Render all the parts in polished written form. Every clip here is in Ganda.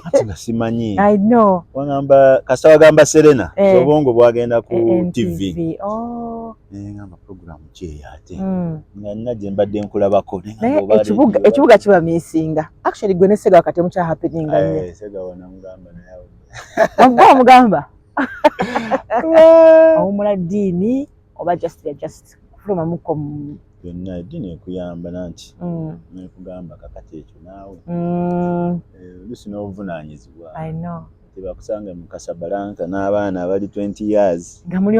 ati ngasimanyi. I know. Wangamba kasawa gamba Serena obongo bwagenda ku TV. Ngamba program kye ate. Nga nnaje mbadde nkulabako ngamba ekibuga kiba misinga. Actually gwe ne Sega kati mu kya happening nnyo. Sega wana mugamba naye. Wagwa mugamba. Omula dini oba just from amuko yonna dini ekuyamba nanti nekugamba kakati ekyo naawe lusi n'obuvunaanyizibwa. I know. Tebakusanga mu Casablanca n'abaana abali 20 years nga muli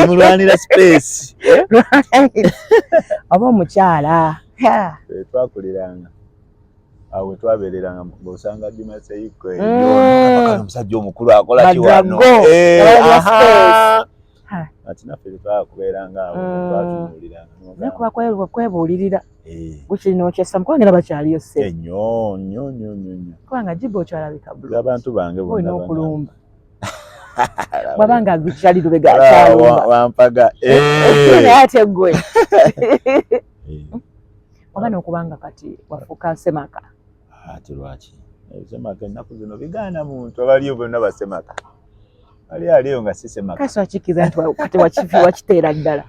mulwanira space aba omukyala twakuliranga awe twabereranga ng'osanga dimaseyiko omusajja omukulu akola kiwano ati naffe twakubeeranga awo twatunuuliranga nakuba kwebuulirira bukirina okyessa mukwangera bakyaliyo se nnyo kubanga jiba okyalabika bulungi abantu bange olina okulumba bwabanga gukyali lubega akyalumba wampaga naye ate gwe wabana okubanga kati wafuuka semaka ati lwaki semaka ennaku zino bigaana muntu abaliyo bonna basemaka aliyo nga si semaka kasi wakikiza nti kati wakiteera ddala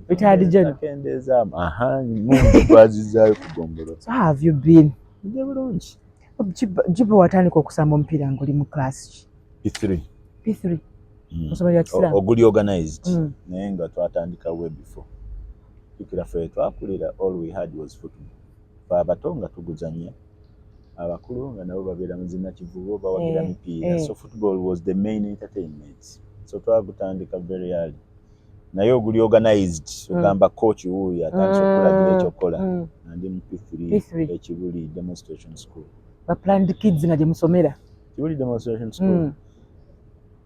retired general kendeezaamu mundu twazizaayo kugombolo. So how have you been? Nje bulungi. Jibo watandika okusamba omupiira ng'oli mu class P3 osomero ya Kisiraamu oguli organized naye nga twatandika way before tukira ffe twakulira all we had was football abato nga tuguzanya abakulu nga nabo babeera muzina kivubo bawagira mipiira so football was the main entertainment so twagutandika very early naye oguli organized ogamba coach wuuyo atandise okulagira ekyokola ndi mu P3 ekibuli demonstration school ba planned kids nga gye musomera kibuli demonstration school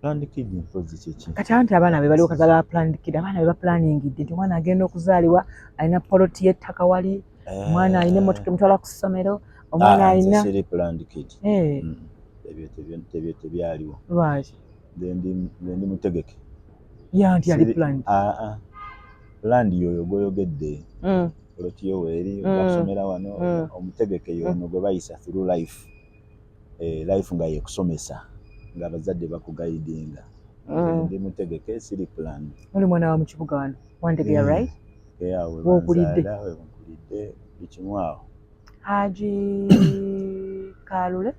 planned kid mpozi kyeki kati anti abaana be bali okazala planned kid abaana be ba planningidde nti omwana agenda okuzaalibwa alina poloti y'ettaka wali omwana alina emmotoka emutwala ku ssomero omwana alina planned kid ebyo tebyaliwo lwaki ndi mutegeke yanti yali planned planned yoyo gwoyogedde poloti yo weeri okusomera wano omutegeke yono gwe bayisa through life life nga yekusomesa nga abazadde bakugaidinga ndi mutegeke siri plan oli mwana wa mu kibuga wano Wandegeya right wokulidde ikimwawo Haji Kalule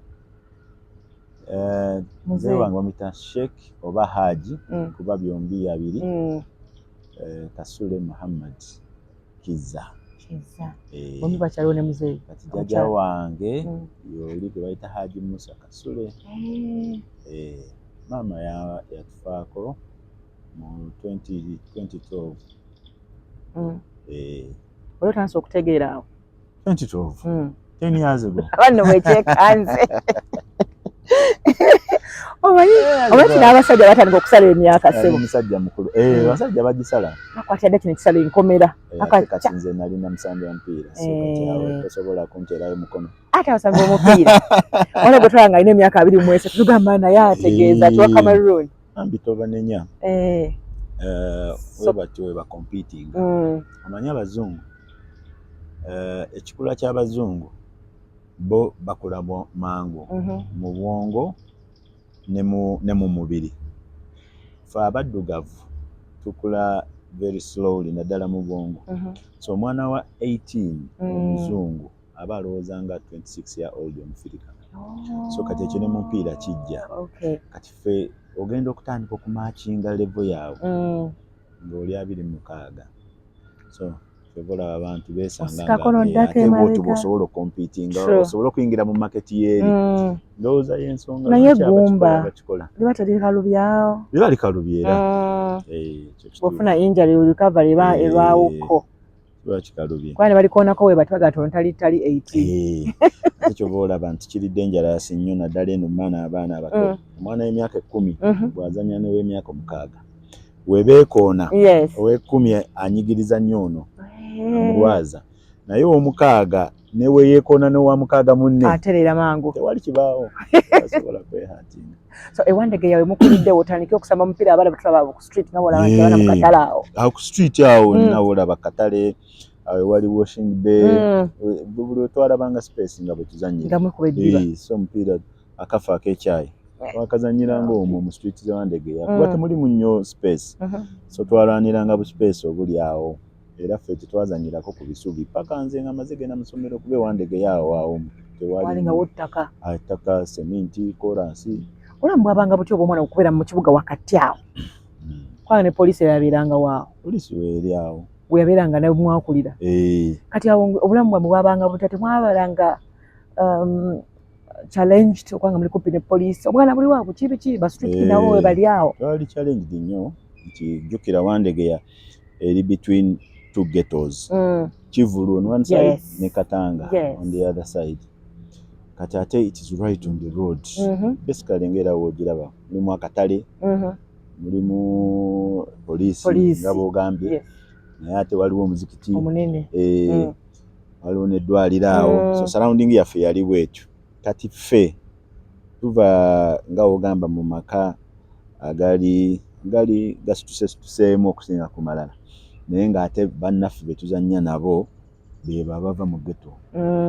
mzee wange bamuyita Sheikh oba Haji kuba byombi abiri Kasule Muhammad Kiza bombi bakyaliwo ne muzee kati jjajja wange yoli gwe bayita Haji Musa Kasule mama yatufaako mu 2012 olwo tanso okutegeera awo 2012 10 years ago abanno bwekyekanze omanyi n'abasajja batandika okusala emyaka sebo omusajja mukulu abasajja bagisala akwatadde kino ekisala enkomera kati nze nalina musambi wa mupiira so kati awo tosobola kunteerayo mukono ate abasambi omupiira wala bwe twala nga alina emyaka 23 tugamba naye ategeeza tuwa Cameroon ambitoba nenya webatyo weba competing omanyi abazungu ekikula ky'abazungu bo bakula mangu mu bwongo ne mu mubiri fe abaddugavu tukula very slowly naddala mu bwongo so omwana wa 18 omuzungu aba alowooza nga 26 year old omufirika so kati ekyo ne mu mpiira kijja kati fe ogenda okutandika okumakinga level yawe ng'oli 26 so olaba abantu beesanga nga osobola okompitinga osobola okuyingira mu maketi yeeri ndowooza y'ensonga naye gumba liba terikalubyao liba likalubyera bw'ofuna injury recovery erwawuko liba kikalubye kuba ne balikoonako we batwaga tali 18 ekyo boolaba nti kiri dangerous nnyo naddala eno mwana abaana abato omwana w'emyaka 10 bw'azanya n'ow'emyaka 6 webeekoona ow'e10 anyigiriza nnyo ono amulwaza naye ow'omukaaga ne weyeekoona n'owa6 munne atereera mangu tewali kibaawo asobola kwehatinga so Wandegeya we mukulidde otandike okusamba omupiira abala batulaba ku street nga bolaba nti abana mu katale awo ku street awo nawo olaba katale wali washing bay buli twalabanga space nga bwe tuzannyira so omupiira akafa ak'ekyayi twakazannyiranga omwo mu street z'Ewandegeya kuba temulimu nnyo space so twalwaniranga bu space obuli awo era ffe tetwazannyirako ku bisubi paka nze nga maze genda mu ssomero kuba Ewandegeya awo tewalingawo ttaka seminti kolansi olamu bwabanga butyo obw'omwana okubeera mu kibuga wakati awo kwanga ne poliisi yabeeranga waawo poliisi weeri awo bwe yabeeranga ne mwakulira kati awo obulamu bwamwe bwabanga butya temwabalanga challenged okwanga muli kumpi ne poliisi omwana buli waabwe biki ba street nawo we bali awo twali challenged nnyo nkijjukira Wandegeya eri between two ghettos Kivulu on one side ne Katanga on the other side kati ate it is right on the road basically ngera wogiraba mulimu akatale mulimu poliisi nga bwogambye naye ate waliwo omuzikiti omunene waliwo n'eddwaliro awo so surrounding yaffe yali bwetyo kati ffe tuva nga wogamba mu maka agali gasituseemu okusinga ku malala naye ng'ate bannaffe be tuzannya nabo be bava mu ghetto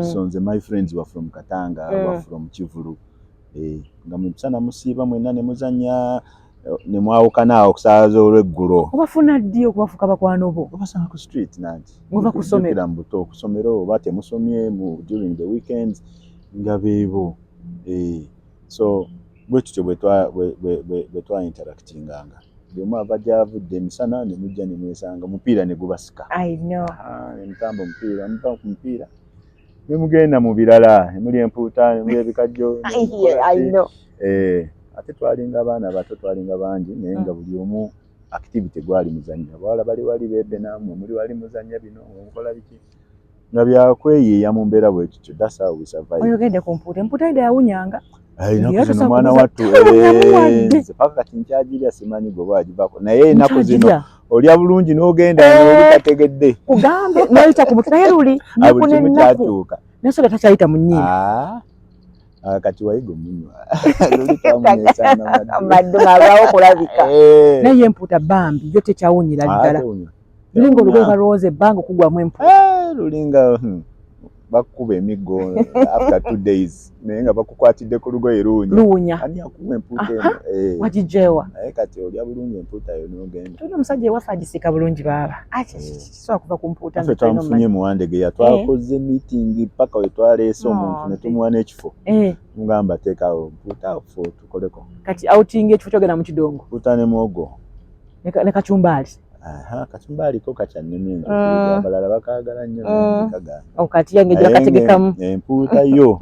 so nze my friends were from Katanga were from Kivulu nga musana musiiba mwenna ne muzannya ne mwawukana awo okusaaza olw'eggulo obafuna ddi okubafuka bakwano bo obasanga ku street nanti muva ku ssomero mbuto ku ssomero oba temusomye during the weekends nga beebo so bwe tutyo bwe twa interactinganga bwemu abajja avudde emisana ne mujja ne mwesanga mupiira ne gubasika ne mutamba omupiira muva ku mupiira ne mugenda mu birala ne muli empuuta ne muli ebikajjo ate twalinga abaana bato twalinga bangi naye nga buli omu activity gwali muzannya bawala bali wali bebe namwe muli wali muzannya bino nkola biki nga byakweyiiya mu mbeera bwe tutyo that's how we survive oyogedde ku empuuta enda yawunyanga naku zino mwana wattu paka kati nkyagirya simanyi gwe bwagivako naye enaku zino olya bulungi n'ogenda n'olikategedde kugambe n'oyita ku mutwe naye luli buli kimu kyatuuka nasoga takyayita mu nnyindo kati wayiga omunywa luli twamunyesanga maddu ng'alwawo kulabika naye empuuta bambi yo tekyawunyira ddala lulinga olugoye balowooza ebbanga okugwamu empuuta lulinga bakuba emiggo after 2 days naye nga bakukwatidde ku lugoye luwunya ani akuwa empuuta eno wagijewa naye kati olya bulungi empuuta yo n'ogenda tulina omusajja ewaffe agisiika bulungi baaba kisobola kuva ku mpuuta ffe twamufunye mu Wandegeya twakoze meeting paka we twaleese omuntu ne tumuwa n'ekifo mugamba teekawo mpuuta ffe tukoleko kati outing ekifo kyogenda mu kidongo mpuuta ne mwogo ne kacumbaali kacumbaali ko kakyanneme abalala bakaagala nnyo kati yange gye bakategekamu empuuta yo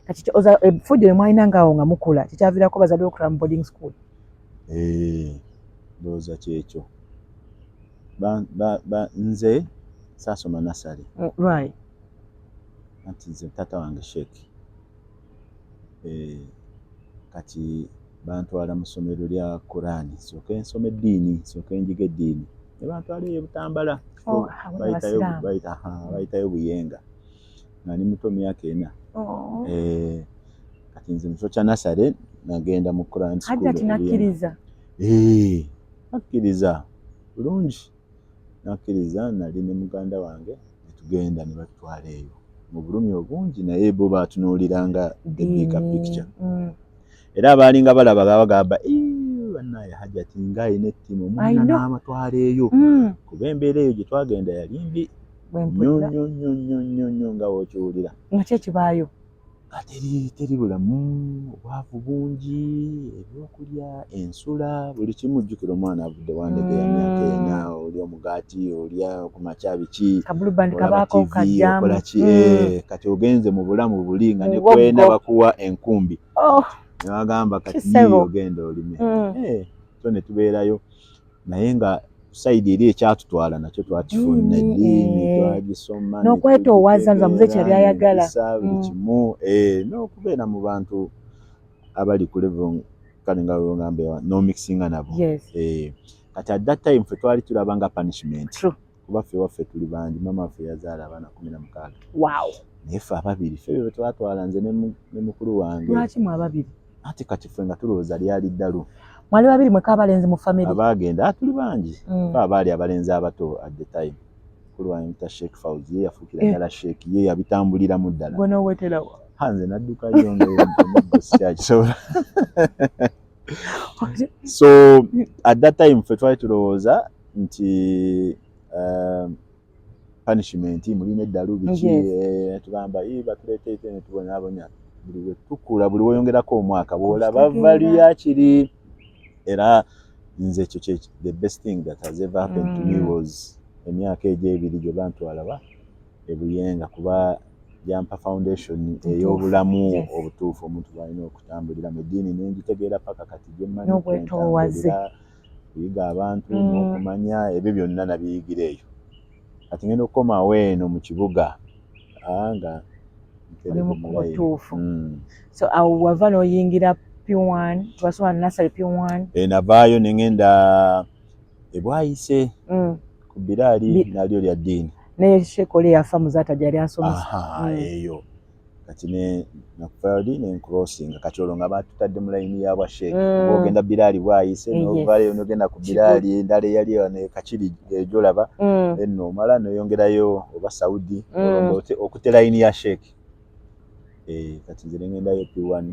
kati effujjo emwalinanga awo nga mukula kikyaviirako bazadde okutwala mu boarding school ndowooza kyekyo nze saasoma nasale anti nze taata wange sheeki kati bantwala mu ssomero lya Qur'ani sooka ensoma eddiini sooka enjiga eddiini ne bantwala eyo Butambala bayitayo Buyenga nga ni muto myaka 4 kati nze mu kifo kya nasale nagenda mu Qur'an school nakkiriza bulungi nakkiriza nali ne muganda wange netugenda ne batutwala eyo mu bulumi obungi naye bo batunuuliranga the bigger picture era abaalinga balaba bagamba bannaye Hajati ng'ayina ettimu omwana n'amatwala eyo kuba embeera eyo gye twagenda yali mbi nnyo nga wookiwulira nga kyekibaayo nga teri bulamu obwavu bungi ebyokulya ensula buli kimu jjukira omwana avudde Wandegeya myaka 4 olya omugaati olya ku makya biki okola ki kati ogenze mu bulamu buli nga ne kwena bakuwa enkumbi nebagamba kati yiyo ogenda olime so ne tubeerayo naye nga sayidi eri ekyatutwala nakyo twakifuna eddiini twagisoma n'okwetoowaza nza muze kyali ayagala buli kimu n'okubeera mu bantu abali ku level kale nga wegambe no mixinga nabo kati at that time ffe twali tulabanga punishment kuba ffe waffe tuli bangi mama waffe yazaala abaana 16 naye ffe ababiri ffe bwe twatwala nze ne mukulu wange lwaki mu ababiri ate kati ffe nga tulowooza lyali ddalu mwali babiri mweka abalenzi mu family abagenda tuli bangi ffe abaali abalenzi abato at the time mukulu wange mita Sheikh Fauzi yafuukira ddala Sheikh ye yabitambuliramu ddala gwe n'oweterawo hanze naddukayo ng'ekyakisobola so at that time ffe twali tulowooza nti punishment mulina eddalu biki tugamba batuleeteete ne tubonaabonya buli we tukula buli weyongerako omwaka bw'olaba value yakiri era nze ekyo the best thing that has ever happened to me was emyaka egyo ebiri gye bantwala ebuyenga kuba jampa foundation ey'obulamu obutuufu omuntu bw'alina okutambuliramu eddiini n'engitegeera paka kati gye mmanyi okutambulira kuyiga abantu n'okumanya ebyo byonna nabiyigira eyo kati ngenda okukomawo eno mu kibuga nga mutuufu so awo wava n'oyingira P1 twasoma nursery P1 navaayo ne ngenda ebwayise ku biraali nalyo lya ddiini ne shekole yafa muzaata gyali asomesa eyo kati ne nakufali ne crossing kacholo nga batutadde mu line ya bwa sheikh ogenda biraali bwayise n'ovaayo n'ogenda ku biraali endala yali ne kachiri ejolaba enno mala n'oyongerayo oba Saudi okute line ya sheikh kati nze nengendayo P1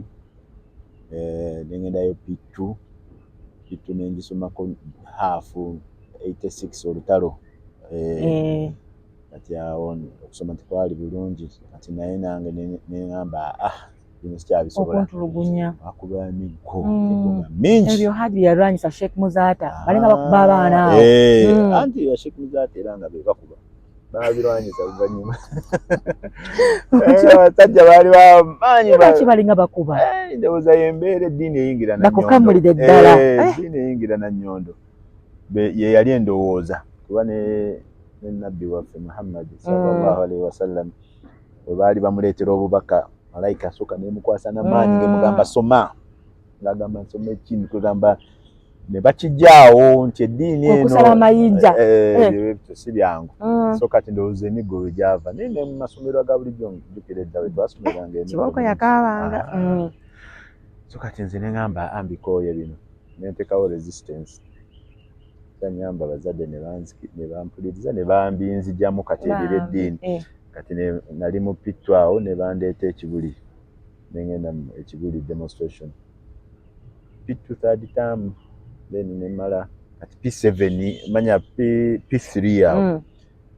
nengendayo P2 nengisomako half 86 olutalo kati awo okusoma tekwali bulungi kati naye nange neŋŋamba bino sikyabisobola okuntulugunya akuba emiggo mingi ebyo hadi byalwanyisa Sheikh Muzaata balinga bakuba abaana anti ya Sheikh Muzaata era nga be bakuba babirwanyisa luvannyuma abasajja baali bamaanyi baki balinga bakuba ndowooza yembeera eddiini eyingira bakukamulire ddala eddiini eyingira na nnyondo ye yali endowooza kuba ne nabbi waffe Muhammad sallallahu alaihi wasallam bwe baali bamuleetera obubaka malayika asooka nemukwasa n'amaanyi ngemugamba soma ng'agamba nsoma ekini kwegamba ne bakijjaawo nti eddiini eno okusala amayinja si byangu so kati ndowooza emiggo we gyava naye ne mu masomero aga bulijjo njukira edda we twasomeranga kiboko yakaabanga so kati nze ne ŋŋamba ambikooye bino ne nteekawo resistance nyamba bazadde ne bampuliriza ne bambinzijamu kati ebiro eddiini kati nali mu P2 awo ne bandeeta ekibuli nengenda ekibuli demonstration P2 third term then nemala kati P7 manya P3 awo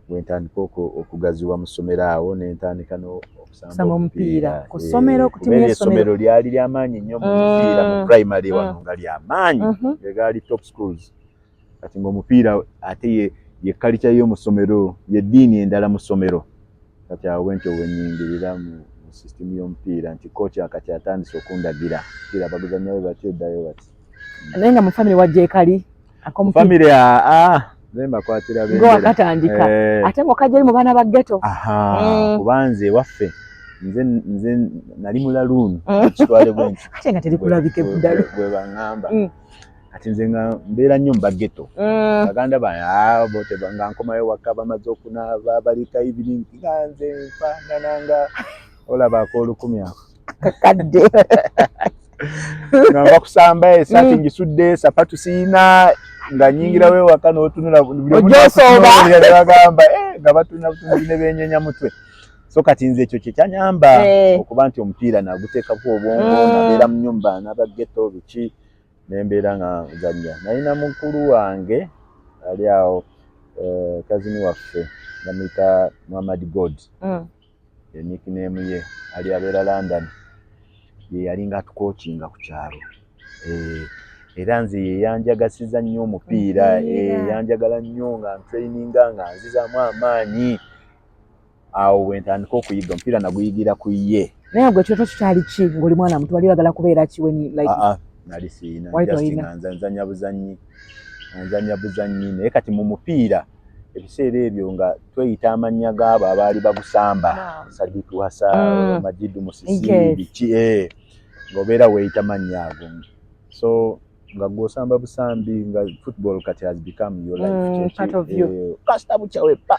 wentandika okugaziwa mu ssomero awo nentandika okusamba omupiira ku ssomero ku timu y'essomero lyali ly'amaanyi nnyo mu mupiira mu primary wano nga ly'amaanyi egaali top schools kati ng'omupiira ate ye kalicha y'omu ssomero y'eddiini endala mu ssomero kati awo bwentyo bwennyingirira mu system y'omupiira nti kocha kati atandise okundagira mupiira baguzannyayo bati eddayo bati naye nga mu family wajja ekali family nemba kwatira bendera ngo wakatandika ate ng'okajja mu baana ba ghetto kubanze waffe nze nali mulaluuni kitwale bwentyo ate nga teri kulabika ebuddalo bwe baŋŋamba kati nze nga mbeera nnyo mu bageto baganda bange bote nga nkomayo waka bamaze okunaaba balika evening nga nze nfaanana nga olaba ak'olukumi ako kakadde nga bakusamba esaati ngisudde sapatu siina nga nyingirawo ewaka n'otunula bagamba nga batunabutunuzi ne beenyenya mutwe so kati nze ekyo kyekyanyamba okuba nti omupiira naguteekako obwongo nabeera mu nnyumba n'abageto biki nembeera nga nzanya nalina mukulu wange ali awo kazini waffe namuyita Muhammad God nickname ye ali abeera London ye yalinga atukokinga ku kyalo era nze yeyanjagasiza nnyo omupiira yanjagala nnyo nga ntraininga nga nzizaamu amaanyi awo wentandika okuyiga omupiira naguyigira ku ye naye gwe kyoto kikyali ki ng'oli mwana muto wali oyagala kubeera ki nali siina nzanya buzannyi naye kati mu mupiira ebiseera ebyo nga tweyita amannya g'abo abaali bagusamba Sadiku Hasa Majidu Musisi biki ng'obeera weeyita mannya ago so nga gw'osamba busambi nga football kati has become your life part of you kasita bukyawe pa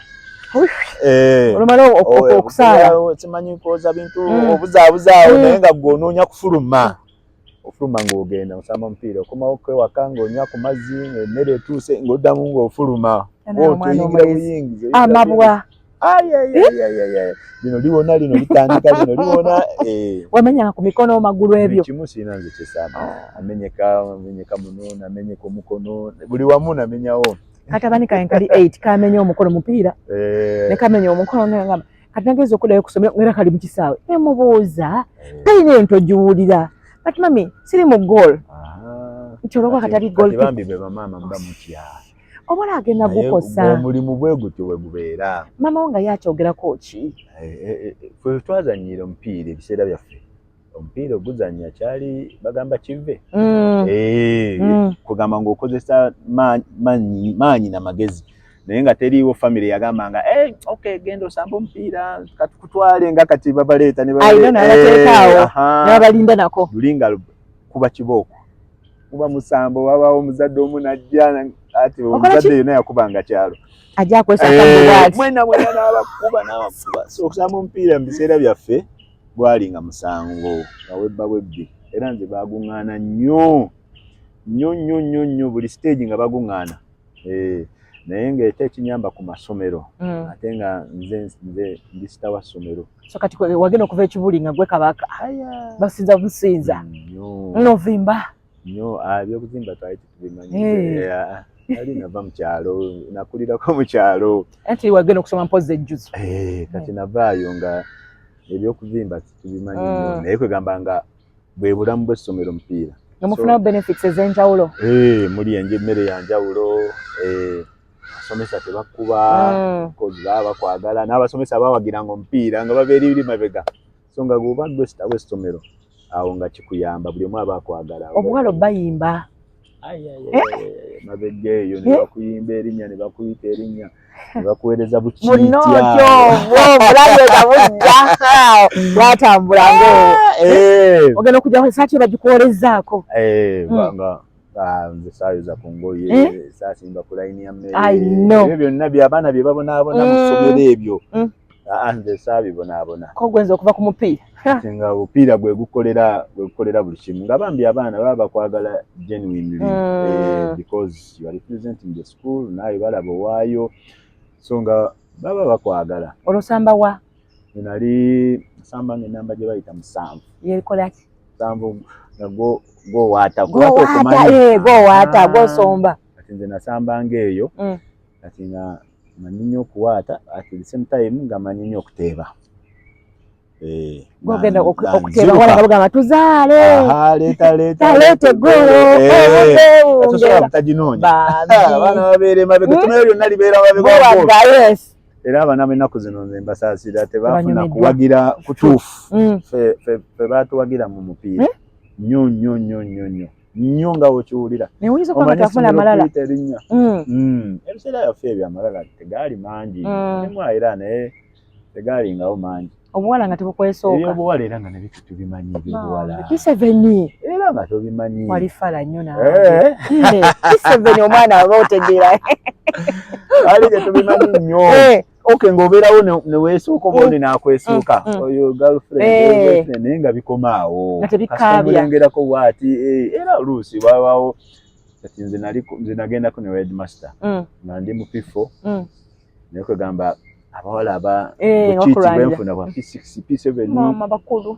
olumala okusaala simanyi kwoza bintu obuzaabuzaawo naye nga gw'onoonya kufuluma ofuluma ng'ogenda osamba omupiira okomawo kwewaka ng'onywa ku mazzi emmere etuuse ng'oddamu ng'ofuluma oyingira buyingizi amabwa lino liwona lino litandika lino liwona wamenya ku mikono magulu ebyo kimu sina nze kyesamba amenyeka muno namenyeka omukono buli wamu namenyawo katabani kaen kali 8 kamenya omukono mupiira ne kamenya omukono ngamba kati nageza okudayo kusomera ngera kali mu kisaawe nemubuuza talina entojuwulira kati mami siri mu goal nkyolokwa katali goal bambi be bamaama mba mutya obala agenda gukosa omulimu bwe gutyo bwe gubeera mama wange yakyogerako ki fwe twazannyira omupiira ebiseera byaffe omupiira oguzannya kyali bagamba kive kugamba ng'okozesa maanyi na magezi naye nga teriiwo famire yagambanga okay genda osamba omupiira katukutwale nga kati babaleeta nabateekaawo nabalinda nako lulinga kuba kibooko kuba musambo wabaawo omuzadde omu najja ati omuzadde yonna yakubanga kyalo ajja akwesaka mwena n'abakuba so okusamba omupiira mu biseera byaffe gwalinga musango nga webba bwebbi era nze baguŋŋaana nnyo buli stage nga baguŋŋaana naye ng'ete ekinyamba ku masomero ate nga nze ndi sita wa ssomero so kati wagenda okuva ekibuli nga gwe kabaka basinza businza novimba nnyo ebyokuzimba twali tubimanyi ali nava mu kyalo nakulirako mu kyalo anti wagenda okusoma mpozi ejjuzo kati navaayo nga ebyokuzimba tubimanyi nnyo naye kwegamba nga bwe bulamu bw'essomero mupiira nga mufunayo benefits ez'enjawulo muli emmere yanjawulo abasomesa tebakuba kozi baba bakwagala n'abasomesa bawagiranga omupiira nga babeeriri mabega so nga gwoba gwe sita w'essomero awo nga kikuyamba buli omu aba akwagala obuwalo bayimba mabega eyo ne bakuyimba erinnya ne bakuyita erinnya ne bakuweereza bukiitya munokyo bulabe gabujja bwatambulanga ogenda okujjako esaati bagikuwolezaako nga nze saayoza ku ngoye saasimba ku layini ya mmere ebyo byonna byabaana bye babonaabona mu ssomero ebyo nze saabibonaabona ko gwenza okuva ku mupiira nga obupiira gwe gukolera buli kimu nga bambi abaana baba bakwagala genuinely because you are representing the school naye balaba owaayo so nga baba bakwagala olosamba wa nali samba ng'enamba gye bayita 7 yekolaki 7 nagwo gwowaata gwosomba kati nze nasambanga eyo kati nga manyi nnyo okuwaata at the same time nga manyi nnyo okuteeba gwogenda okuteeba wala bagamba tuzaale leeta golo tosobola butaginoonya abaana babeera emabega essomero lyonna libeera mabega era abaana b'ennaku zino nze mbasaasira tebafuna kuwagira kutuufu fe baatuwagira mu mupiira nnyo nga wekiwulira erinnya ebiseera byaffe ebyo amalala tegaali mangi emu era naye tegaalingawo mangi obuwala nga tebukwesooka ebyobuwala era nga nabyo tubimanyi ebyobuwala P7 era nga tobimanyi walifala nnyo nawe P7 omwana aba otegeera ali tetubimanyi nnyo okay ng'obeerawo ne weesooka obundi n'akwesuuka oyo girlfriend naye nga bikomaawo kasitomulengerako bw'ati era oluusi babaawo kati nze nagendako ne headmaster nga ndi mu P4 naye kwegamba abawala bukiiti bwenfuna bwa P6 P7 mama bakulu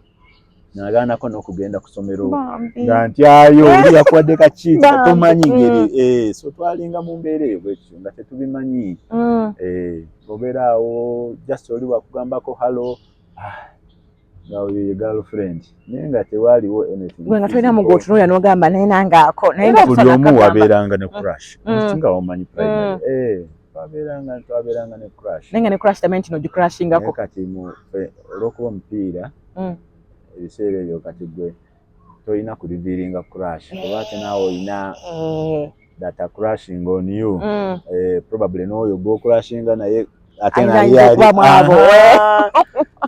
nagaanako n'okugenda ku ssomero nga ntyayo oli yakuwadde kakiiti katomanyi ngeri so twalinga mu mbeera eyo bwekityo nga tetubimanyi obeera awo just oli wakugambako halo nga oyo ye girlfriend naye nga tewaaliwo anything gwe nga tolina mugo otunuulira n'ogamba naye nangaako naye buli omu wabeeranga ne crush nga omanyi primary twabeeranga ne crush naye nga ne crush tamanyi kino gicrushingako kati olw'okuba omupiira ebiseera ebyo kati gwe tolina kuliviiringa crush oba ate naawe olina data crushing on you probably n'oyo gw'ocrushinga naye ate naye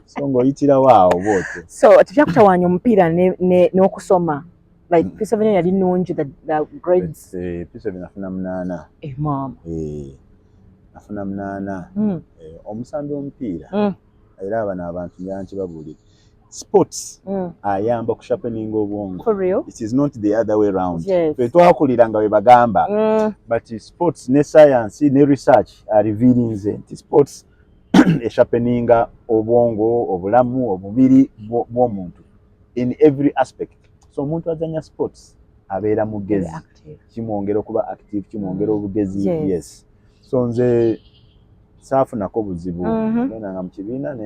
so ng'oyitirawo awo bwotyo so tekyakutawaanya omupiira n'okusoma like P7 yali nnungi the grades P7 nafuna 8 mama nafuna 8 omusambi w'omupiira era abano abantu njankibabuulira sports ayamba ku sharpening obwongo. For real? It is not the other way around. Yes. Fe twakulira nga we bagamba. But sports ne science ne research are revealing that sports sharpeninga obwongo, obulamu, obubiri bw'omuntu in every aspect. So omuntu azanya sports abeera mugezi, kimwongera okuba active, kimwongera obugezi. Yes. So nze saafunako buzibu nga mu kibiina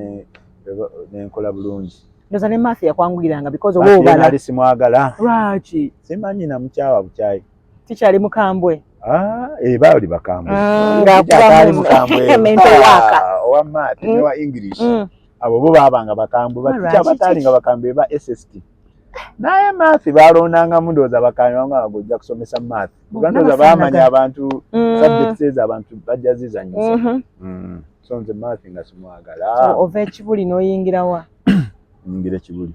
nenkola bulungi. Ndoza ne math yakwanguyiranga because obubala nali simwagala. Lwaki? Simanyi na mukyawa bukyayi. Tikyali mukambwe. Baali bakambwe. Ngaali mukambwe. Mento waka. Owa math ne wa English. Abo bo baabanga bakambwe baticha batali nga bakambwe ba SST. Naye math balonanga mundoza bakanywa nga bagojja kusomesa math. Mugandoza baamanya abantu subjects abantu bajazizanyisa. So nze math nga simwagala. So ova ekibuli n'oyingirawa? Nyingira Kibuli.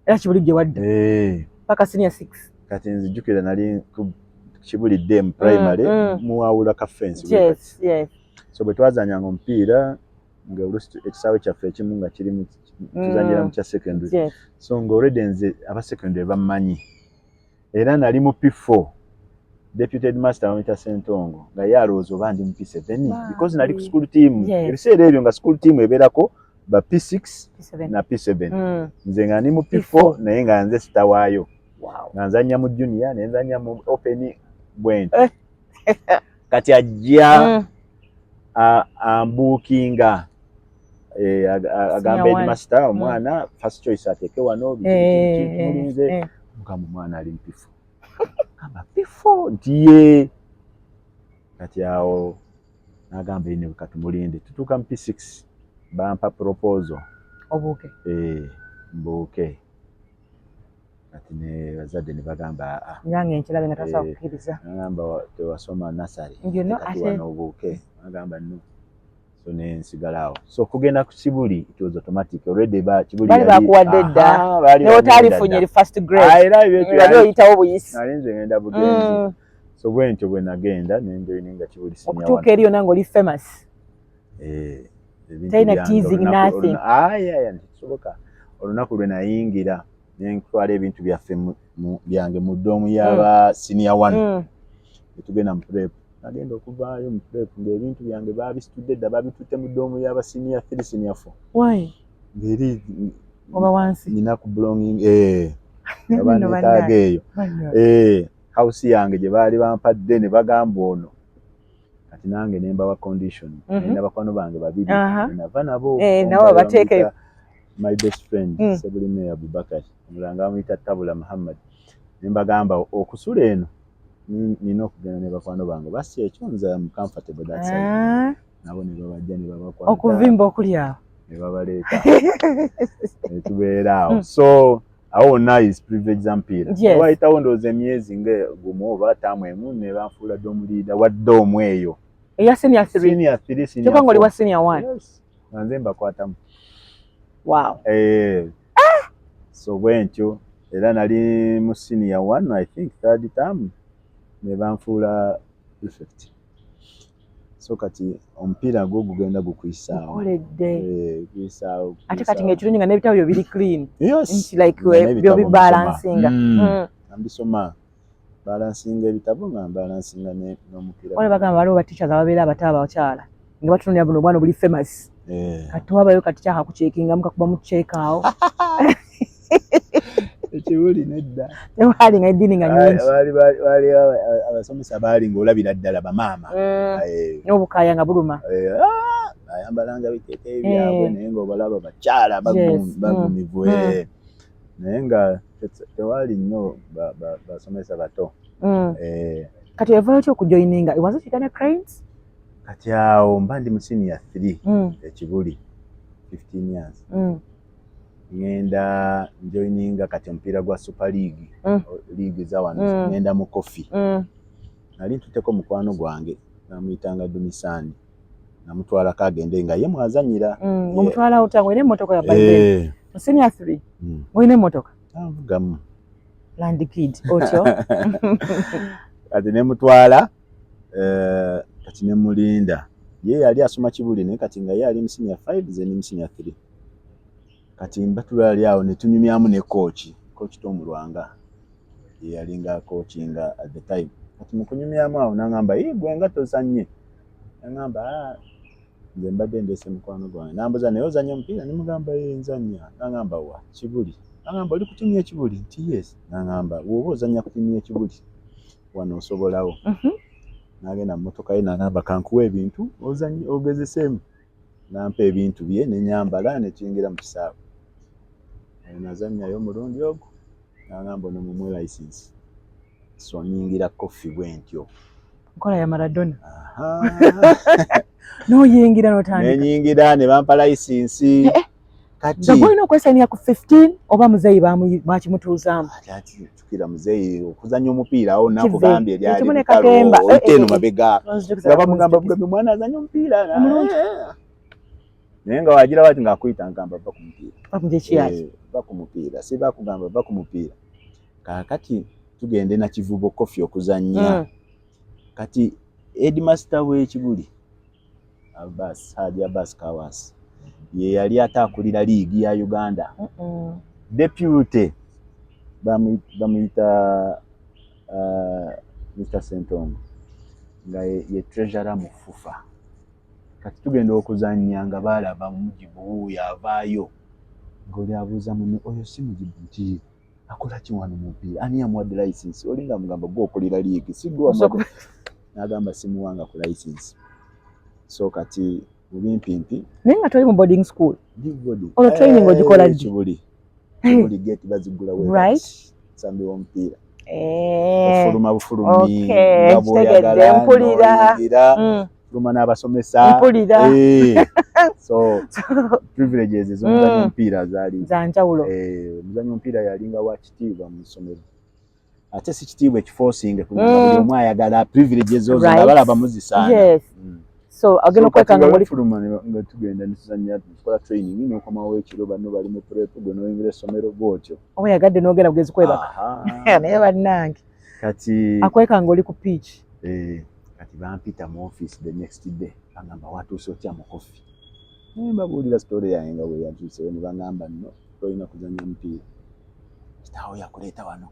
Era Kibuli gye wadde? Paka senior 6. Kati nzijukira nali ku Kibuli Dem primary muwawula ka fence. Yes, yes. So bwe twazanyanga omupiira nga ekisaawe kyaffe ekimu nga kiri tuzanyira mu kya secondary. Yes. So nga already nze aba secondary bammanyi. Era nali mu P4 deputy headmaster wa Sentongo nga yalowooza oba ndi mu P7 because nali ku school team. Ebiseera ebyo nga school team ebeerako ba P6 na P7. Nze nga ndi mu P4 naye nga nze sitawaayo. Nga nzanya mu junior ne nzanya mu open bwent. Kati ajja ambukinga agamba headmaster omwana first choice ateke wano bimulinze mugamba omwana ali mu P4. Kamba P4 ndiye kati awo nagamba ine katumulinde tutuka mu P6 bampa proposal obuke mbuke kati ne bazadde ne bagamba nyange enkilabe nga tasobola kukkiriza ngamba tewasoma nasari ate wano obuke agamba no so ne nsigalawo so kugenda ku Kibuli it was automatic already Kibuli bali bakuwadde dda ne otalifunye first grade yali oyitawo buyisi nali nze ngenda bugenzi so bwentyo bwe nagenda nenjoyininga Kibuli senior okutuuka eriyo nange oli famous Taina teasing nothing. Ntisoboka. Olunaku lwe nayingira nenkutwala ebintu byaffe byange mu doomu y'aba senior 1. Tugenda mu prep. Nagenda okuvaayo mu prep ng'ebintu byange babisitudde dda babitutte mu doomu y'aba senior 3 senior 4. Why? Ngeri oba wansi. Nina ku belonging abanetaaga eyo. House yange gye baali bampadde ne bagamba ono. Kati nange nemba wa condition nina bakwano bange babiri nava nabo nawe bateeke my best friend Sebulime Abubakar mulanga amuyita Tabula Muhammad nemba gamba okusula eno nina okugenda ne bakwano bange basi ekyo nze am comfortable that side nabo ne babajja ne babakwano okuvimba okuli awo ne babaleeta tubeera awo so awo nice privilege zampira wayitawo ndooza emyezi nga gumu oba ttamu emu ne banfuula doomu leader wa doomu eyo eya senior 3 senior 3 senior kyokka ng'oli wa senior 1 yes nanze mbakwatamu wow so bwentyo era nali mu senior 1 I think third term ne banfuula prefect so kati omupiira gwo gugenda gukwisaawo okoledde kwisaawo ate kati ng'ekirungi nga n'ebitabo byo biri clean yes like byo bibalansinga ambisoma balansinga ebitabo nga balansinga n'omupiira wale bagamba waliwo bateachers ababeera abato abakyala nga batunulira buno obwana buli famous kati wabayo kati kyaka kucekinga mukakuba mu check awo Kibuli nedda tewali nga eddiini nga nyingi bali abasomesa baali ng'olabira ddala bamaama n'obukaaya nga buluma bayambalanga biteeteeyi byabwe naye ng'obalaba bakyala bagumivu naye nga tewali nnyo basomesa bato kati oyavayo ki okujoyininga was it a cranes kati awo mba ndi mu senior 3 ekibuli 15 years ngenda joininga kati omupiira gwa Super League league za wano ngenda mu Kofi nali ntuteko mukwano gwange namuyitanga Dumisani namutwala kagende nga ye mwazanyira mumutwala utango ine motoka ya bande senior 3 oine motoka avugamu land kid otyo kati ne mutwala kati ne mulinda ye yali asoma Kibuli ne kati nga ye ali mu senior 5 ze ni mu senior 3 kati mbatulali awo ne tunyumyamu ne coach Tom Lwanga yalinga coachinga at the time kati mukunyumyamu awo nangamba gwe nga tozanye nangamba nze mbadde ndese mukwano gwange nambuza naye ozanya omupiira nimugamba nzanya nangamba wa Kibuli nangamba oli ku tiimu y'Ekibuli nti yes nangamba woba ozanya ku tiimu y'Ekibuli wano osobolawo nagenda mu motoka ye nangamba kankuwa ebintu ozanye ogezeseemu nampa ebintu bye nenyambala netuyingira mu kisaawe nazannyayo omulundi ogwo nangamba ono mumwe license so nyingira kofi bwentyo nkola ya Maradona noyingira notandika nenyingira ne bampa license kati ngolina okwesanya ku 15 oba muzeyi bakimutuuzaamu ati tukira muzeyi okuzanya omupiira awo nakugambye eryali Kakemba eno mabega ngaba mugamba bugambe mwana azanya omupiira naye nga wagira bati ngakuyita ngamba va ku mupiira va ku mupiira si bakugamba va ku mupiira kakati tugende na kivubo kofi okuzanya kati headmaster w'Ekibuli Haji Abbas Kawas ye yali atakulira liigi ya Uganda deputy bamuyita Mr. Sentongo nga ye treasurer mu FUFA kati tugenda okuzanya nga balaba Mujibu yavaayo ngoli abuuza munne oyo si Mujibu nti akola ki wano mupiira ani yamuwadde license olinga mugamba gwe okulira liigi si gwe nagamba simuwanga ku license so kati mubimpimpi naye nga toli mu boarding school boarding olwo training ogikola Kibuli gate bazigula right sambi w'omupiira ofuluma bufulumi nga bw'oyagala mpulira fuluma n'abasomesa mpulira so privileges ez'omuzanyo omupiira zaali za njawulo omuzanyo omupiira yalinga wa kitiibwa mu ssomero ate si kitiibwa ekiforcing kugamba buli omu ayagala privileges ezo nga balaba muzisaana so agenda okwekanga ngoli fuluma nga tugenda netuzanya tukola training n'okomawo ekiro bano bali mu prep gwe n'oyingira essomero bw'otyo oba yagadde n'ogenda kugezi kwebaka naye bannange kati akwekanga oli ku pitch kati bampita mu office the next day bagamba watuuse otya mu kofi mbabuulira story yange nga bwe yatuuseyo ne bangamba nno tolina kuzanya omupiira kitaawo yakuleeta wano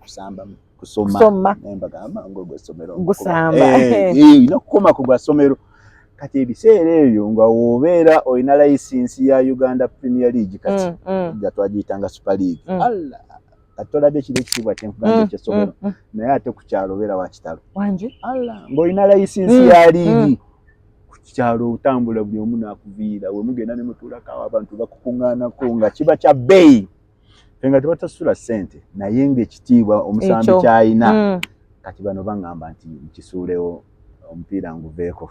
kusoma naye mbagamba ngo gwe ssomero gusamba olina kukoma ku gwa ssomero kati ebiseera ebyo nga wobeera olina license ya Uganda Premier League kati twagiyitanga Super League kati tolabye ekiri ekitiibwa kyenkugamba ekyessomero naye ate ku kyalo obeera wa kitalo ng'olina license ya liigi ku kyalo otambula buli omu n'akuviira we mugenda ne mutuulako awo abantu bakukuŋŋaanako nga kiba kya bbeeyi nga tebatasula ssente naye ng'ekitiibwa omusambi ky'alina kati bano baŋŋamba nti nkisuulewo omupiira nguveeko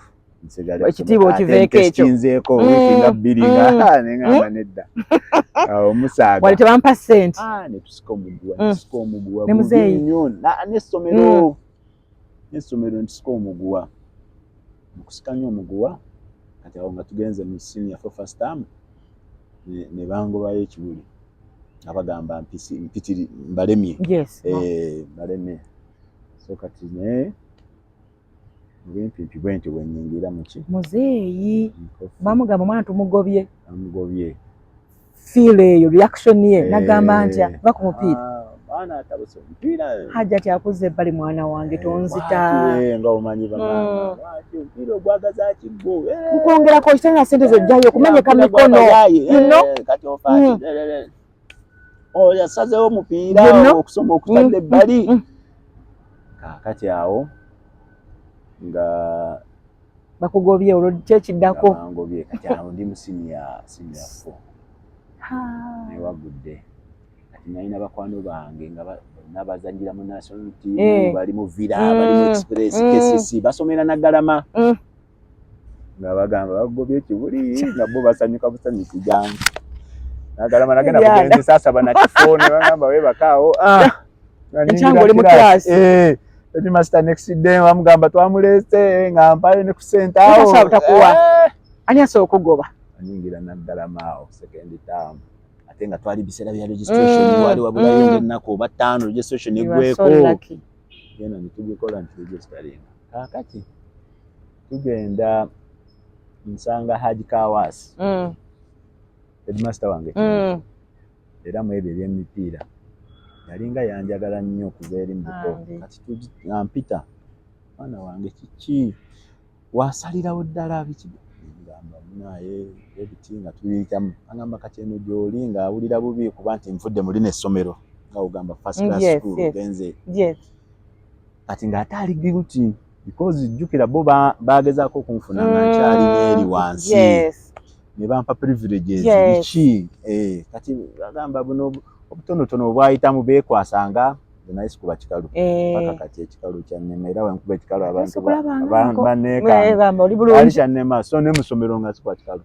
ekitiibwa okiveeko ekyo kinzeeko wiiki nga bbiri nga neŋŋamba nedda omusaaga wali tebampa ssente netusika omuguwa nnyo n'essomero netusika omuguwa mukusika nnyo omuguwa kati awo nga tugenze mu senior for first term ne bangobayo Ekibuli nga bagamba mpitiri mbalemye mbalemye so kati naye mubimpimpi bwentyo bwenyingira muki muzeeyi bamugamba omwana tumugobye feel eyo reaction ye nagamba ntya va ku mupiira mwana atabuse omupiira hajja tyakuze ebbali mwana wange tonzita nga omanyi bagamba lwaki omupiira ogwagaza kiggo kukwongerako kitana sente zojjayo okumenyeka mikono kati ofaati yasazewo omupiira okusoma okutadde ebbali kakati awo nga bakugobye olwo kyekiddako bangobye kati awo ndi mu senior 4 newagudde kati nalina bakwano bange nga nabazanyira mu national team bali mu Villa bali mu Express KCC basomera Naggalama nga bagamba bagobye Ekibuli nga bo basanyuka busanyuki jangu Naggalama nagenda kugenze sasa bana kifone bagamba webakaawo enchango oli mu class Edi master next day bamugamba twamulese nga mpayo ne ku center awo takuwa ani asooka okugoba anyingira Naggalama awo second term ate nga twali biseera bya registration wali wabulayo ennaku oba 5 registration egweko genda nitugikola nti registering kakati tugenda nsanga Haji Kawas headmaster wange era mu ebyo eby'emipiira yalinga yanjagala nnyo okuva eri mbuto kati mpita mwana wange kiki wasalirawo ddala biki ngamba munaye ebiti nga tuyitamu agamba kati eno gy'oli ng'awulira bubi kuba nti nvudde mu lino essomero nga ugamba first class school genze kati ng'ate ali guilty because jjukira bo bagezaako okunfuna nga nkyali n'eri wansi ne bampa privileges biki kati agamba buno obutonotono obwayitamu beekwasanga naye kuba kikalu paka kati ekikalu kyannema era wenkuba ekikalu abantu baneekali kyannema so ne musomero nga sikuba kikalu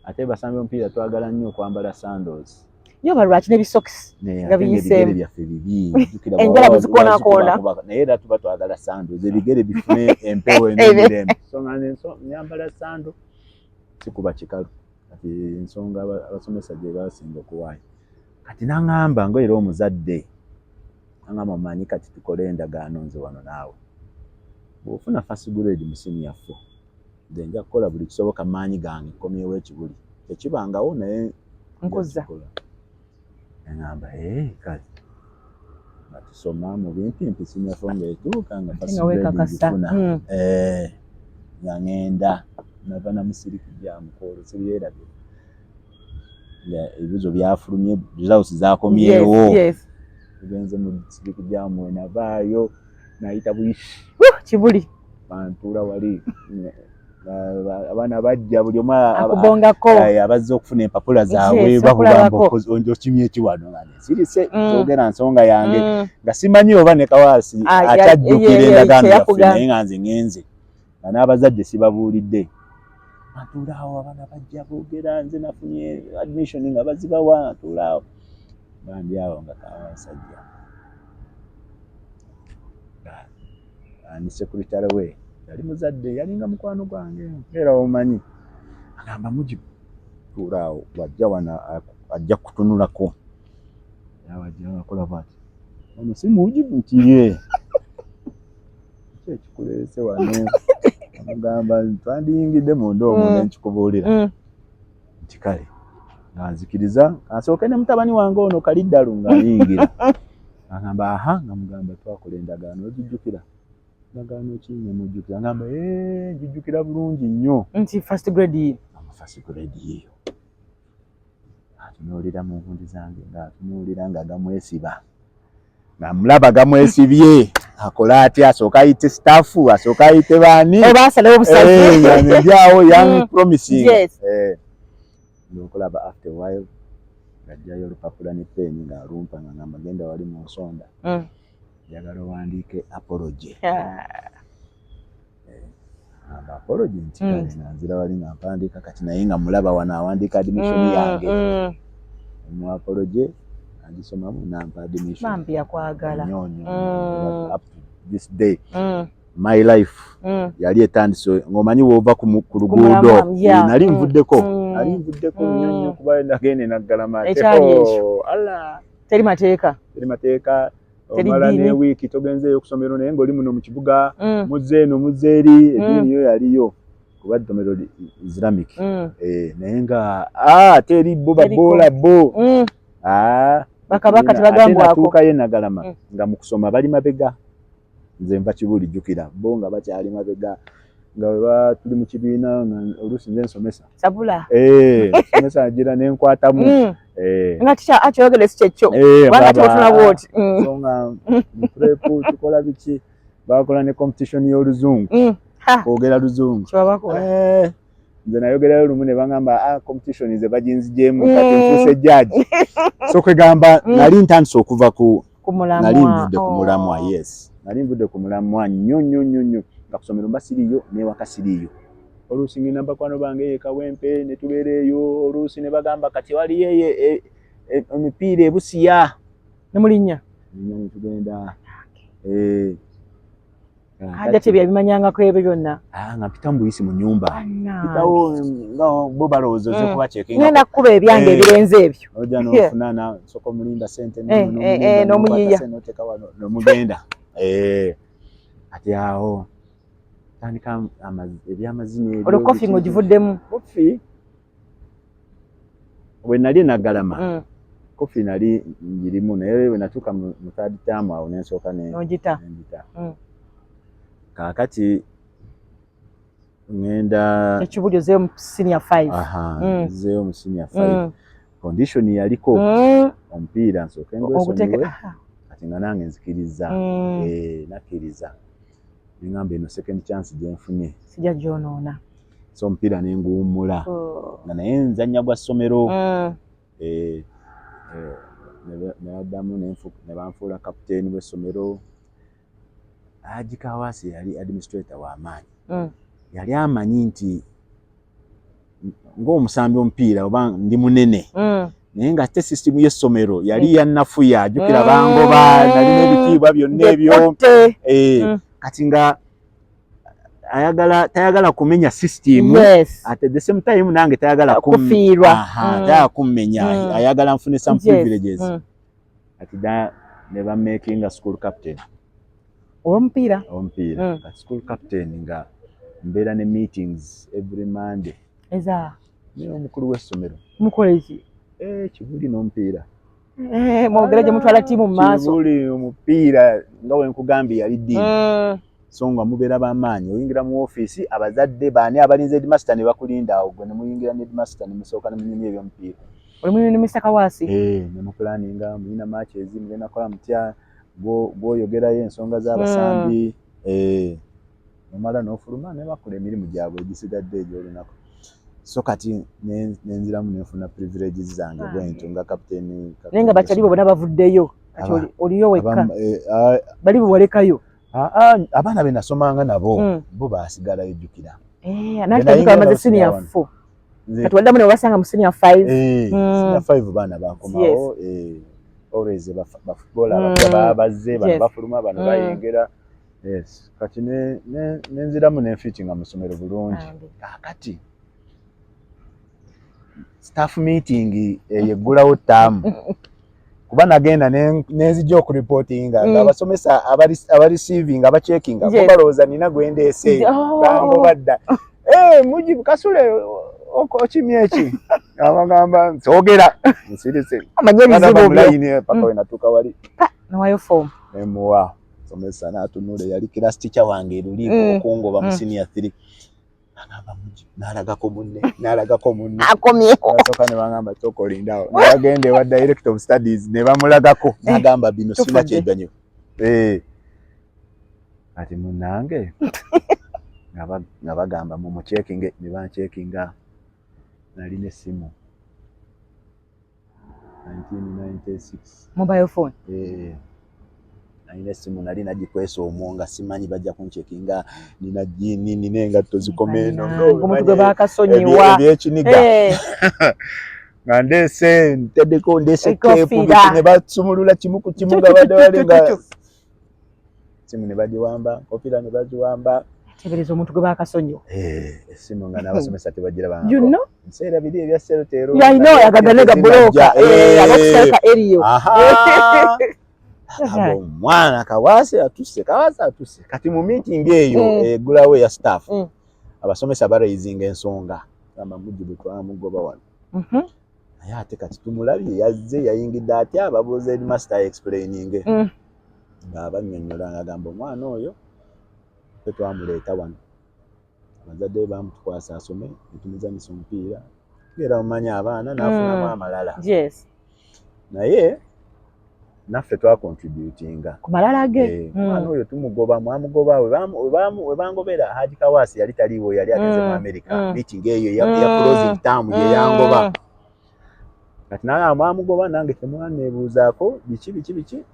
ate basambi omupiira twagala nnyo okwambala sandals yo balwaki n'ebisokisi nga biyiseemu ebigere byaffe bibi enjala buzikoonaakoona naye era tuba twagala sandals ebigere bifune empewo n'emirembe so nga nyambala sando sikuba kikalu kati ensonga abasomesa gye basinga okuwaayo kati naŋŋamba ngaera omuzadde angamba manyi kati tukole endagaano nze wano naawe bw'ofuna first grade mu senior 4 nze nja kukola buli kisoboka maanyi gange nkomyewo ekibuli tekibangawo naye nkoza ngamba kale batusoma mu bimpimpi senior 4 ng'etuuka nga first grade ngifuna nga ŋŋenda nava namusiriki gyamukolo siriyerabye ebibuzo byafulumye results zakomyewo tugenze mu siriki gyamwe navaayo nayita buishi kibuli bantuula wali abaana bajja buli omu akubongako abazze okufuna empapula zaabwe bakugamba okimye ekiwano sirise zogera nsonga yange nga simanyi oba ne kawaasi akyajjukira endagaano yaffe naye nga nze ŋŋenze nga n'abazadde sibabuulidde atuulaawo abaana bajja boogera nze nafunye admission nga bazibawa atuulaawo bandi awo nga kawasajja ani sekuritale we yali muzadde yalinga mukwano gwange era omanyi agamba Mujibu tuulaawo wajja wana ajja kutunulako yawajja wakola bwati ono si Mujibu nti ye ekikuleese wano amugamba twandiyingidde munda omwo nenkikubuulira nti kale nga nzikiriza asooke ne mutabani wange ono kaliddalu ng'ayingira agamba aha nga mugamba twakola endagaano ogijjukira endagaano ki nemujjukira agamba njijjukira bulungi nnyo nti first grade yeeyo atunuulira mu nvundi zange ng'atunuulira nga gamwesiba nga mulaba gamwesibye akola atya asooka ayite staffu asooka ayite baani basalawo obusazi njaawo young promising nokulaba after a while ng'ajjayo olupapula ne peeni ng'alumpa nga ngamba genda wali mu nsonda njagala owandiike apology amba apology nti kale nanzira wali nga mpandiika kati naye nga mulaba wano awandiika admission yange mu apology agisomamu nampa admission bambi yakwagala up to this day my life yali etandise ng'omanyi woova ku luguudo nali nvuddeko nnyo kuba nagende naggalama teri mateeka omala ne wiiki togenzeeyo okusomero naye ng'oli muno mu kibuga muzze eno muzze eri eddiini yo yaliyo kuba ddomero islamic naye nga ate eri bo baboola bo bakabaka tebagambwako natuukayo nagalama nga mu kusoma bali mabega nze nva Kibuli jjukira bo nga bakyali mabega nga tuli mu kibiina oluusi nze nsomesa sabula somesa agira nenkwatamu nga ticha akyogere si kyekyo bana totuna bwoti so nga prepu tukola biki bakola ne competition y'oluzungu kwogera luzungu nze nayogerayo lumu ne bangamba competition ze bajinzigyemu kati nfuuse judge so kwegamba nali ntandise okuva nali nvudde ku mulamwa nali nvudde ku mulamwa nnyo nga kusomero mba siriyo n'ewaka siriyo oluusi ngenda bakwano bange Kawempe ne tubeera eyo oluusi ne bagamba kati waliyo emipiira ebusiya ne mulinnya tugenda hajja tebyabimanyangako ebyo byonna nga mpita mu buyisi mu nnyumba mpitawo nga bo balowooza kuba cekinga ngenda kukuba ebyange ebirenze ebyo ojja n'ofunana nsooka omulimba ssente n'omuyiya n'oteeka wano n'omugenda ati awo tandika ebyamazina ebyo olwo kofi ng'ogivuddemu kofi bwe nali naggalama kofi nali ngirimu naye we natuka mu third term awo nensoka n'ogita. Kaakati ngenda ekibuli ozeeyo mu senior 5. Zeeyo mu senior 5. Condition yaliko omupiira nsooke ngwesonyiwe kati nga nange nzikiriza. Nakkiriza ngamba eno second chance gye nfunye sijja gyonoona. So omupiira ne nguwummula nga naye nzannya gwa ssomero. N'addamu ne banfuula kapiteeni w'essomero. Haji Kawasi yali administrator w'amaanyi. Yali amanyi nti ng'omusambi omupiira oba ndi munene. Naye nga ate system y'essomero yali yannafuya ajjukira bangoba nalina ebitiibwa byonna ebyo. Kati nga tayagala kumenya system. At the same time nange tayagala kufiirwa. Tayagala kummenya. Ayagala nfune some privileges. Ati da ne bamakinga school captain. Omupiira. Kati school captain nga mbeera ne meetings every Monday. Niyo omukulu w'essomero. Mukola iki? Kibuli n'omupiira. Mwogera gye mutwala ttiimu mu maaso. Kibuli omupiira nga we nkugambye yali ddiini. So nga mubeera b'amaanyi oyingira mu ofiisi abazadde baani abalinze headmaster ne bakulinda awo gwe ne muyingira ne headmaster ne musooka ne munyumya eby'omupiira. Oli muyini Mr. Kawasi? Ne mupulaninga muyina matches mugenda kola mutya bw'oyogerayo ensonga z'abasambi. Nomala n'ofuluma ne bakola emirimu gyabwe egisigadde egy'olunaku. So kati nenziramu nenfuna privileges zange bwentyo nga kapiteeni. Naye nga bakyali bo bonna bavuddeyo. Kati oliyo wekka. Bali bwalekayo. Abaana be nasomanga nabo bo baasigala ejjukira. Nanti kajuka bamaze senior 4. Kati waddamu ne basanga mu senior 5. Senior 5 baana bakomawo. Always bafootballer abapya bazze bano bafuluma bano bayengera. Kati nenziramu nenfitinga mu ssomero bulungi. Kakati staff meeting eyeggulawo ttaamu. Kuba nagenda nenzijja okureportinga ng'abasomesa abareceiving abacheckinga bo balowooza nina gwendeese bango badda. Mujib Kasule okimye eki? Abagamba nsogera nsirise. Amanye ebizibu byo. Paka we natuuka wali. Nawayo form. Nemuwa somesa n'atunula yali class teacher wange eruliiko okungoba mu senior 3. Agamba Mujib n'alagako munne. Akomyewo. Nasooka ne bangamba tokolindawo. Nagende wa director of studies ne bamulagako. N'agamba bino sina kyeganyo. Ati munnange nga bagamba mumucekinge ne bancekinga. Nalina essimu 1996. Mobile phone. Nalina essimu nali nagikwesa omwo nga simanyi bajja kuncekinga nina jini nina engatto zikomeno omuntu gwe bakasonyiwa ebyekiniga nga ndeese nteddeko ndeese keepu ne basumulula kimu ku kimu nga badde balinga simu ne bagiwamba kopira ne bagiwamba. Tebereza omuntu gwe bakasonyiwa. Essimu nga n'abasomesa tebagirabanga. You know? Nseera biri ebya serotero. Yeah, I know, yagaganega buloka. Abakusaka eriyo. Mwana Kawasi atuse kati mu meeting eyo eggulawo ya staff abasomesa barayizinga ensonga gamba Mujibu twamugoba wano. Naye ate kati tumulabye yazze yayingidde atya ababuuza headmaster explaining ng'abannyonnyola ng'agamba omwana oyo tetwamuleeta wano abazadde be bamutukwasa asome netumuzanyisa omupiira era omanya abaana n'afunamu amalala. Naye naffe twakontributinga ku malala ge. Omwana oyo tumugoba mwamugoba we bangobera Haji Kawasi yali taliiwo yali agenze mu America meeting eyo ya closing term ye yangoba. Kati naye mwamugoba nange temwaneebuuzaako biki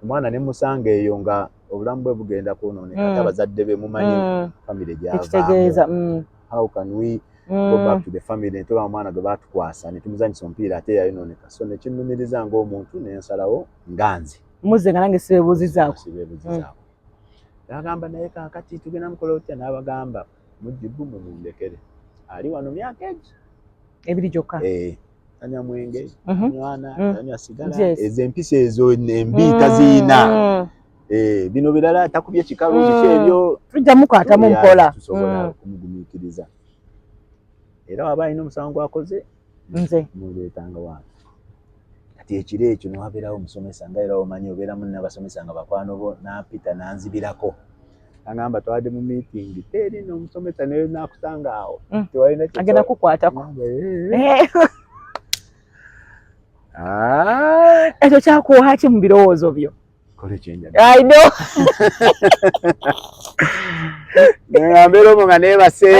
omwana ne musanga eyo nga obulamu bwe bugenda kwonooneka abazadde be mumanyi family gyavaamu. How can we go back to the family netoba omwana gwe baatukwasa ne tumuzanyisa omupiira ate yayonooneka. So ne kinnumiriza ng'omuntu n'ensalawo nganze muzze nga nange sibeebuuzizaako. N'agamba naye kaakati tugenda mukola otya n'abagamba Mujibu mumundekere ali wano myaka egi ebiri gyokka. Anywa mwenge anywana anywa sigala ez'empisa ezo embi taziina. Bino birala takubye kikalu biki ebyo tujja mukwatamu mpola tusobola okumugumiikiriza. Era waba alina omusango akoze nze muleetanga wange kati ekiro ekyo newabeerawo omusomesa nga era omanyi obeeramu n'abasomesa nga bakwano bo n'apita n'anzibirako agamba twadde mu meeting teri n'omusomesa naye nakusanga awo tewalina agenda kukwatako ekyo kyakuwa ki mu birowoozo byo? Kole kyenjagala. I know. Ngambero mo nga nebase.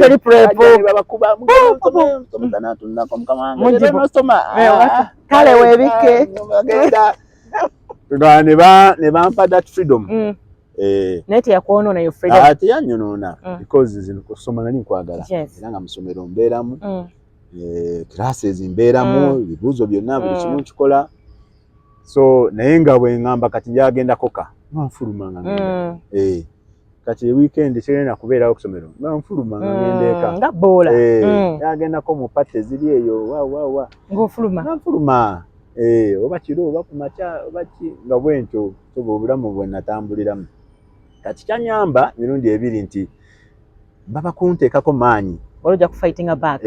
Teri prepo. Babakuba omusomesa n'atunako mukama wange. Mujibu. N'osoma. Kale weebike. Bagenda. Ne bampa that freedom. Naye teyakwonoona yo freedom. Teyanyonoona because zino kusoma nali nkwagala. Era nga musomero mbeeramu. Classes mbeeramu, ebibuuzo byonna buli kimu kikola. So naye nga bwe ngamba kati yagenda koka nfuluma nga ngenda kati weekend kirena kubeerawo kusomero nfuluma nga ngenda eka nga boola yagenda ko mu patte ziri eyo wa ng'ofuluma nfuluma oba kiro oba kumakya oba ki nga bwentyo soba obulamu bwe natambuliramu kati kyanyamba mirundi ebiri nti baba kunteekako maanyi olojja kufightinga back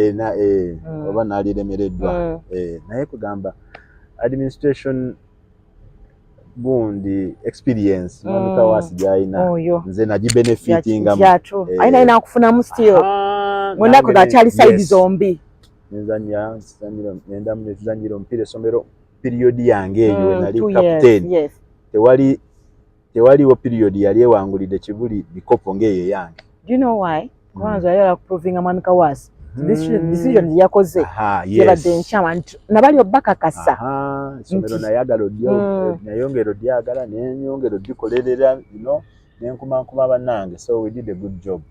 oba naliremereddwa naye kugamba administration gundi experience manika wasi jaina nze nagibenefitinga aina inakufunamu still mwenda kugakyali side zombi nenda muzanyiro mpire somero period yange eyo nali captain tewaliwo period yali ewangulide kibuli bikopo ngeye yange. Do you know why? Kwanza yali proving amamika wasi decision yakoze yabadde nkyama nabali obakakasa somero nayagala odyo nayongera odyagala nenyongera odikolerera nenkumankuma bannange so we did a good job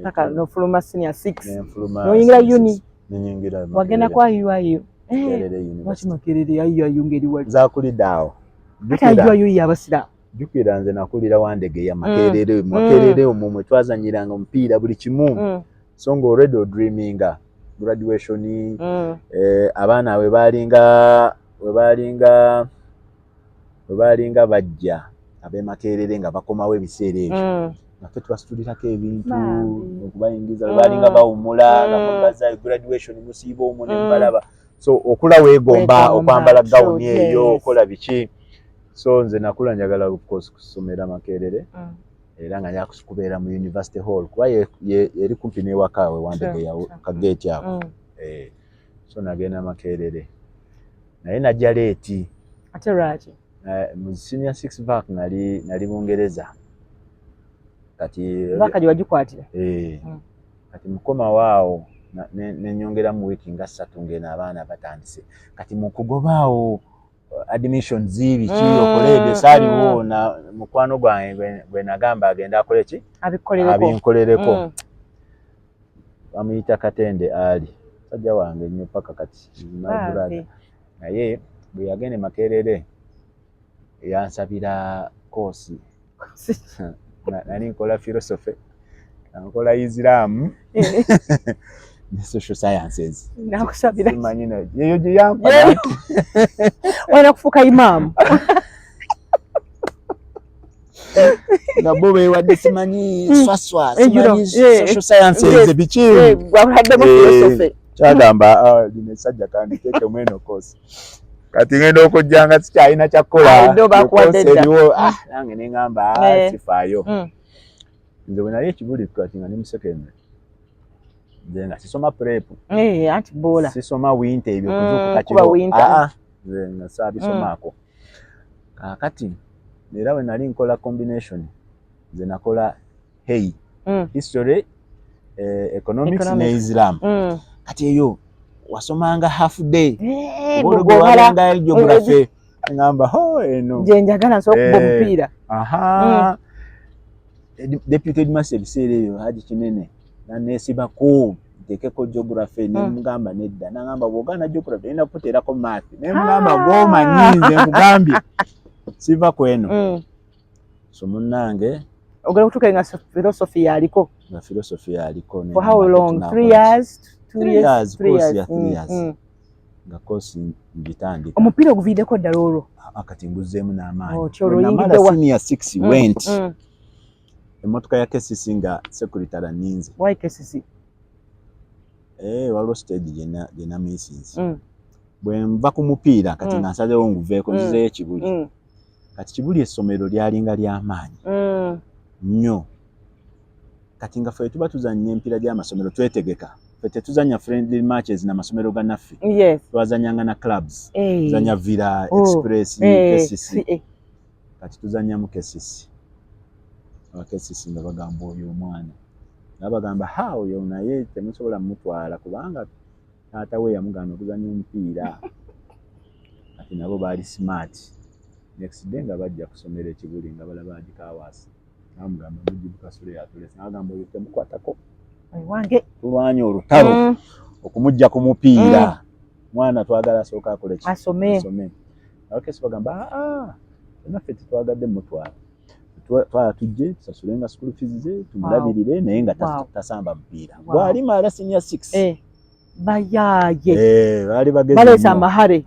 paka nofuluma senior 6 noyingira uni nenyingira wagenda kwa UIU waki makerere ayo ngeri wali zakulidaawo ata UIU yabasira jukira nze nakulira wandege ya makerere omumwe twazanyiranga omupiira buli kimu so nga already dreaminga graduation abaana we balinga bajja abemakerere nga bakomawo ebiseera ebyo naffe twasitulirako ebintu okubayingiza balinga bawumula nga mubaza graduation musiiba omwo ne balaba so okula weegomba okwambala gawuni eyo okola biki so nze nakula njagala of course kusomera Makerere era nga nyakubeera mu University Hall kuba yeri kumpi n'ewaka we wandege ya kageti awo so nagenda Makerere naye najja leeti ate lwaki mu senior 6 vac nali Bungereza kati vaka wagikwatira kati mukoma waawo nenyongera mu wiki nga 3 ngena abaana batandise kati mukugobaawo admission zibi kiyo kolede saliwo na mukwano gwange gwe nagamba agenda akole ki abinkolereko bamuyita Katende ali sajja wange nnyo paka kati brother naye bwe yagende Makerere yansabira course nani nkola philosophy nkola Islam ne social sciences nakusabira manyina yeyo giyampa wana kufuka imam na bobe wadde simanyi swaswa simanyi social sciences bichi gwabadde mu philosophy kyagamba dine sajja kandi teke mweno course kati ngendo okujjanga sikyalina kyakola bakwaddewo nange nengamba sifaayo nze bwe nali ekibuli kati nga ni mu secondary nze nga sisoma prep anti bola sisoma winter ebyo kuzuukuka kiro nze nga saabisomako kakati era bwe nali nkola combination nze nakola history economics ne Islam kati eyo wasomanga half day obulanga geography ngamba eno je njagala nsokuba omupiira deputy headmaster ebiseera eyo haji kinene nanesibako ntekeko geography nemugamba nedda nagamba bwogana geography ina kuteerako math nemugamba gwomanyize nkugambye siva kweno so munnange ogenda kutuuka nga philosophy yaliko for how long 3 years 2 years 3 years nga course ngitandika omupiira oguviideko ddala olwo akati nguzeemu n'amaanyi namala senior 6 went emotoka ya KCC nga secretary aninze why KCC waliwo stage gye namissings bwe nva ku mupiira kati nga nsazeewo nguveeko nzizeeyo ekibuli. Kati kibuli essomero lyalinga ly'amaanyi nnyo. Kati nga ffe tuba tuzannya empiira gy'amasomero twetegeka. Ffe tetuzannya friendly matches n'amasomero gannaffe. Twazannyanga na clubs. Tuzannya Villa, Express, KCC. Kati tuzannyamu KCC. KCC nga bagamba oyo omwana. Nabagamba how oyo naye temusobola mutwala kubanga taata we yamugamba okuzannya omupiira. Kati nabo baali smart. Next day nga bajja kusomera ekibuli nga balaba agikawaasi. Namugamba Mujib Kasule yatulese. Nagamba oyo temukwatako. Wange. Tulwanye olutalo okumujja ku mupiira. Mwana twagala asooka akole ki? Asome. Abakesi bagamba naffe tetwagadde mutwala. Tujje tusasulenga school fees ze tumulabirire naye nga tasamba mupiira. Gwali mala senior 6. Bayaye. Bali bagezi. Balesa amahare.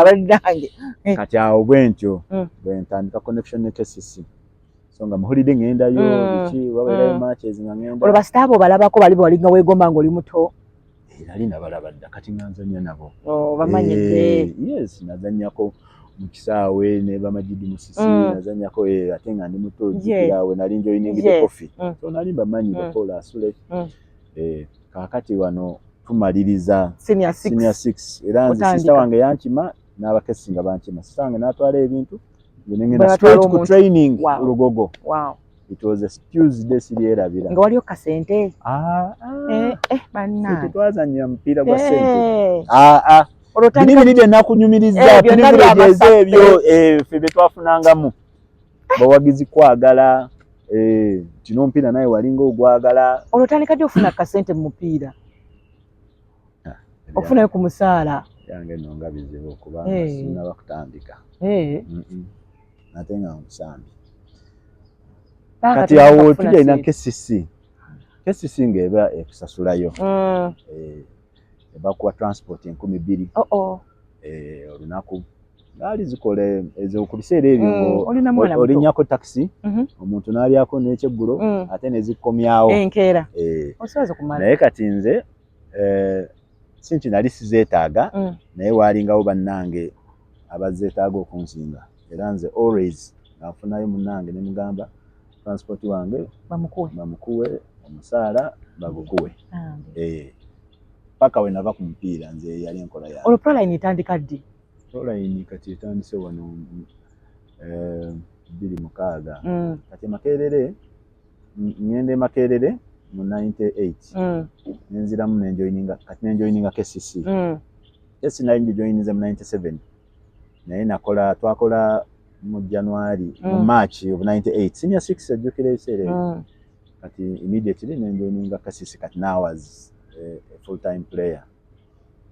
Badange. Kati awo bwentyo bwentandika connection ne KCC. Songa mu holiday ngendayo biki wabaira matches nga ngenda. Olwo basitabo balabako bali balinga wegomba ngoli muto. Nali nabalabadda kati nganzanya nabo. Bamanyidde. Yes, nazanyako mu kisaawe ne bamajidi musisi nazanyako ate nga ndi muto jikirawe nali njoyiningide coffee. So nali bamanyi bakola asule. Kakati wano tumaliriza senior 6 era nze sister wange yankima n'abakesi nga bankima. Sister wange n'atwala ebintu ngenda straight ku training Lugogo. It was a Tuesday sirierabira. Nga waliyo kasente. Banna. Twazannya mpira gwa sente. Bini bye nakunyumiriza ebyo ffe bye twafunangamu. Bawagizi kwagala kino mpira naye walinga ogwagala. Olutandika ddi ofuna kasente mu mupiira? Okufunayo ku musaala. Yange no nga bizibu kubanga sinaba kutandika. Ate nga nkusambi. Kati awo tujja ina KCC. KCC ng'eba ekusasulayo. Bakuwa transport 2,000. Olunaku. Ngali zikole ezo ku biseera ebyo olinnyako taxi. Omuntu n'alyako n'ekyeggulo ate ne zikkomyawo. Enkeera. Osobola kumala. Naye kati nze sinki nali sizeetaaga naye waalingawo bannange abazeetaaga okunsinga. Era nze always nafunayo munnange ne mugamba transport wange bamukuwe omusaala bagukuwe. Paka we nava ku mupiira nze yali enkola yange. Olwo proline etandika ddi? Proline kati etandise wano 26. Kati Makerere ngende Makerere mu 98. Nenziramu nenjoyininga KCC. Yes nali njoyininze mu 97. Naye twakola mu January mu March of 98. Senior 6 ajukira ebiseera. Kati immediately nenjoyininga KCC kati now was a full-time player.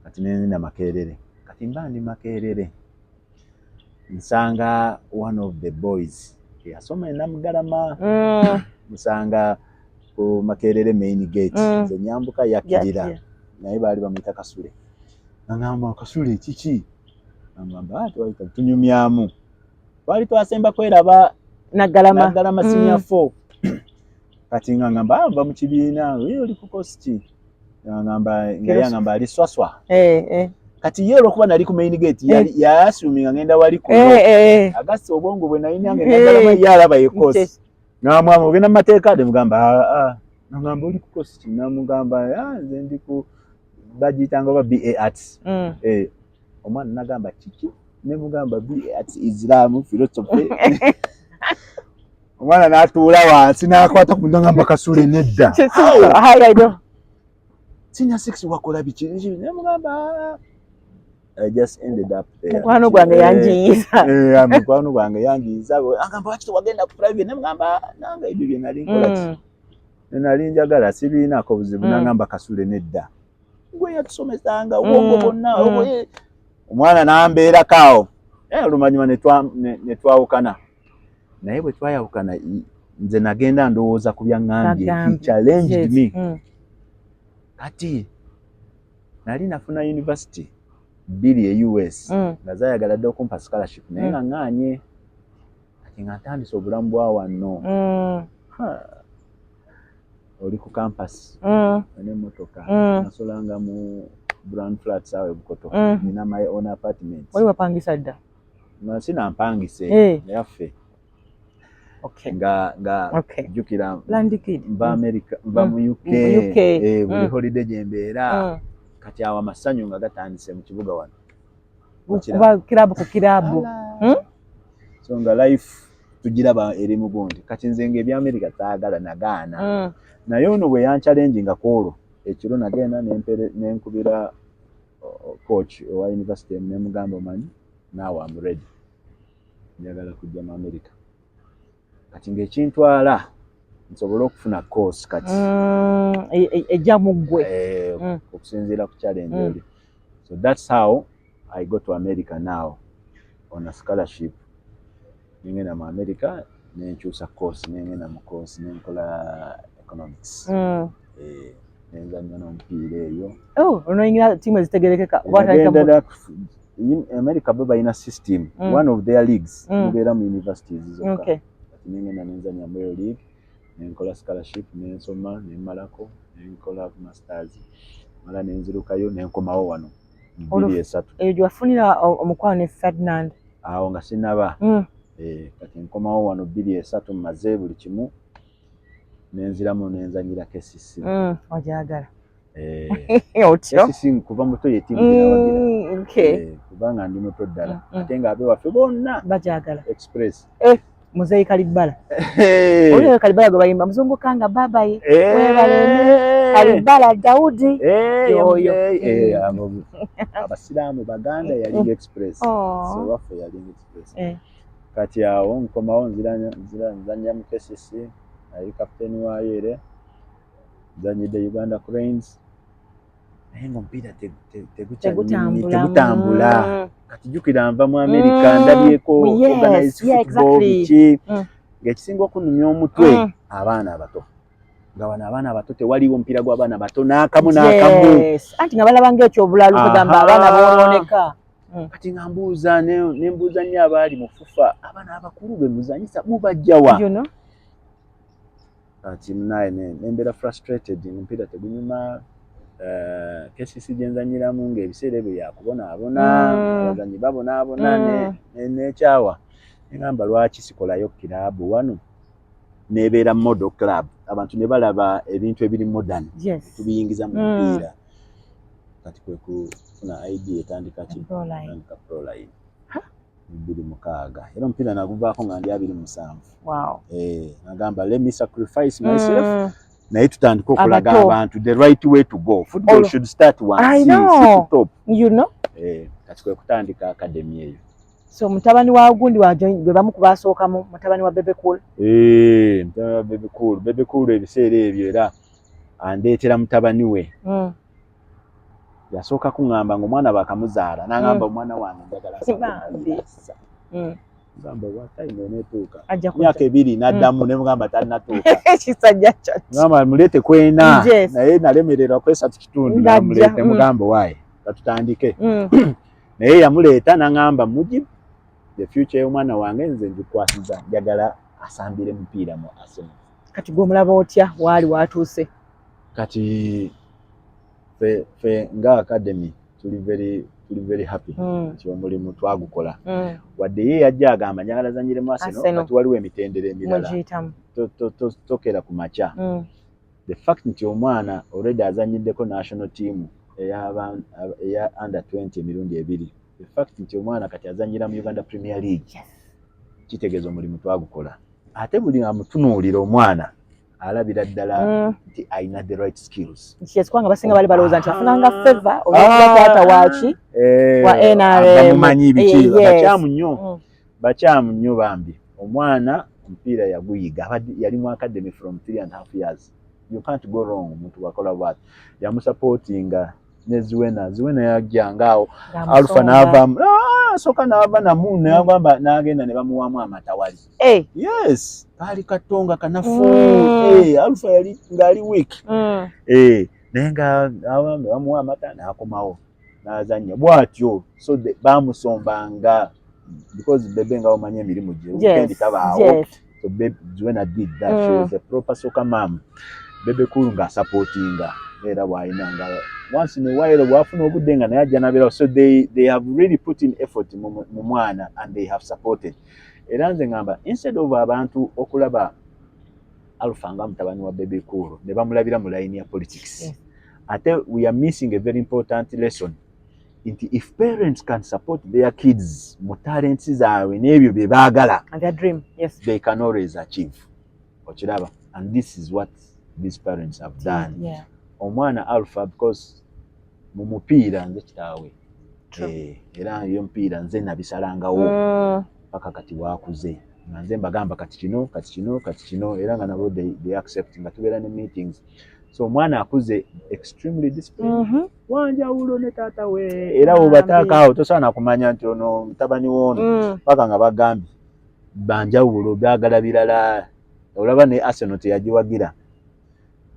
Kati nenda Makerere. Kati mbandi Makerere. Nsanga one of the boys. Yasoma Namugarama. Nsanga ku Makerere main gate. Nze nyambuka yakirira. Naye bali bamuyita Kasule. Ngamba Kasule kiki? Ngamba twalita tunyumyamu. Bali twasemba kweraba Nagalama senior 4. Kati ngamba ava mu kibiina oli ku kosti. Ngamba ali swaswa. Kati yero kuba nali ku main gate yali assuming ngenda wali ku. Agasi obongo bwe nali nange Nagalama yalaba yekosi. Namwa mugenda mateeka de mugamba ngamba oli ku kosti namugamba nze ndi ku bagitanga ba BA Arts. Omwana nagamba kiki ne mugamba BA Arts Islam philosophy. Omwana n'atuula wansi n'akwata ku ngamba Kasule nedda. Senior 6 wakola biki ne mugamba I just ended up there. Mukwano gwange yanjiza. Mukwano gwange yanjiza. Agamba wakati wagenda ku private ne mugamba nanga ebyo bye nali nkola ki. Nali njagala sibiinako buzibu nagamba Kasule nedda. Gwe yatusomesanga obwongo bonna omwana n'ambeera kaawo. Olumanyuma ne twawukana. Naye bwe twayawukana nze nagenda ndowooza ku byaŋŋambye. He challenged me. Kati nali nafuna university bili US nga zaayagala dde okumpa scholarship naye nga ŋŋaanye. Kati nga ntandise obulamu bwa wano. Oli ku campus n'emmotoka nasolanga mu Brown Flats awe Bukoto. Nina my own apartment. Wali wapangisa dda? Sina mpangise yaffe. Okay. Nga jukira mba America mba mu UK buli holiday jembeera kati awa masanyu nga gatandise mu kibuga wano. Kuba kirabu ku kirabu. So nga life tugiraba eri mugundi kati nze ebya America taagala nagaana. Naye ono bwe yanchallenge nga koolo ekiro nagenda nenkubira coach wa university nemugamba omanyi now I'm ready. Njagala kujja mu America. Kati ng'ekintwala nsobola okufuna course kati ejja mu ggwe okusinziira ku challenge oli. So that's how I go to America now on a scholarship. Ningenda mu America nenkyusa course nengenda mu course nenkola economics. Nenzanya n'omupiira eyo. Onoyingira tiimu ezitegerekeka. America bo balina system one of their leagues mubeera mu universities zokka. Nengenda nenzanya mu league nenkola scholarship nensoma nemalako nenkola masters mala nenzirukayo nenkomawo wano 2-3. Eyo gyewafunira omukwano ne Ferdinand? Awo nga sinaba. Kati nkomawo wano 2-3 maze buli kimu nenziramu nenzanyira KCC. Ojagala? Otyo? KCC kuva muto ye timu girawagira. Kubanga ndi muto ddala. Ate nga abe waffe bonna bajagala. Express. Muzeyi Kalibala. Oyo Kalibala gwe bayimba muzungu kanga babaye. Webalene Kalibala Daudi. Yoyo. Abasiraamu Baganda yali Express. So waffe yali Express. Kati awo nkomawo nzanya mu KCC ali kapteni wa yere nzanyidde Uganda Cranes. Naye ng'omupiira tegutambula. Kati jukira nva mu America ndabyeko organized football biki ng'ekisinga okunumya omutwe abaana abato. Nga wano abaana abato tewaliwo omupiira gw'abaana bato n'akamu. Anti nga balaba ng'ekyobulalu kugamba abaana booneka. Kati nga mbuuza nembuuza nnyo abaali mu FUFA abaana abakulu be muzanyisa mubajja wa? Kati naye nembeera frustrated omupiira tegunyuma. KCC gyenzanyiramu ng'ebiseera ebyo yakubonaabona abazanyi babonaabona nekyawa negamba lwaki sikolayo kirabu wano nebeera model club abantu ne balaba ebintu ebiri modern tubiyingiza mu mupiira. Kati kwe kufuna idea etandika ki Proline 26 era omupiira naguvaako nga ndi 27. Nagamba let me sacrifice myself naye tutandika okulaga abantu the right way to go. Football should start once top. Kati kwe kutandika academy eyo. So mutabani wa gundi wa gwe bamu kubasookamu mutabani wa Bebecool. Mutabani wa Bebecool ebiseera ebyo era andeetera mutabani we. Yasooka kuŋŋamba ng'omwana bakamuzaala n'aŋŋamba omwana wange njagala ngamba watayime netuuka myaka 2 n'addamu ne mugamba tannatuuka ekisajja kyati ngamba muleete kwena naye nalemererwa ku 3.5 namuleete mugamba waaye katutandike naye yamuleeta n'aŋŋamba Mujib the future y'omwana wange nze ngikwasiza njagala asambire mupiira mu Arsenal. Kati gw'omulaba otya waali watuuse? Kati fe nga academy tuli very happy nti omulimu twagukola. Wadde ye yajja agamba njagala zanyire mu Arsenal kati waliwo emitendera emirala tokera ku makya. The fact nti omwana already azanyiddeko national team eya under 20 emirundi 2. The fact nti omwana kati azanyira mu Uganda Premier League kitegeeza omulimu twagukola. Ate buli amutunuulira omwana alabira ddala nti ayina the right skills. Kyeskwanga basinga bali balowooza nti afunanga favor olw'okuba taata waaki wa NRM bamumanyi biki bakyamu nnyo bambi. Omwana omupiira yaguyiga yali mu academy from 3.5 years. You can't go wrong omuntu wakola bwati. Yamusupportinga ne Ziwena yajjangaawo Alpha n'avaamu soka n'ava namu n'agamba n'agenda ne bamuwaamu amatawali. Yes kaali katonga kanafu. Alpha yali ng'ali weak. Naye nga bamuwa amata n'akomawo n'azannya bw'atyo. So bamusombanga because Bebe nga omanyi emirimu gye weekend tabaawo. So Ziwena did that. She was a proper soccer mom. Bebecool nga supportinga era waina nga once in a while wafuna obudde nga naye ajja nabera, so they have really put in effort mu mwana and they have supported. Era nze ngamba instead of abantu okulaba Alpha nga mutabani wa Bebecool ne bamulabira mu line ya politics, ate we are missing a very important lesson. If parents can support their kids mu talents zaabwe n'ebyo bye baagala, and their dream, yes, they can always achieve. Okiraba, and this is what these parents have done. Yeah. Omwana Alpha, because mu mupiira nze kitaawe, era yo mupiira nze nabisalangawo paka kati waakuze nga nze mbagamba kati kino era nga nabo they accept nga tubeera ne meetings. So omwana akuze extremely disciplined, wanjawulo ne taata we, era obataakaawo tosaana kumanya nti ono mutabani w'ono paka nga bagambye banjawulo byagala birala. Olaba ne Arsenal teyagiwagira,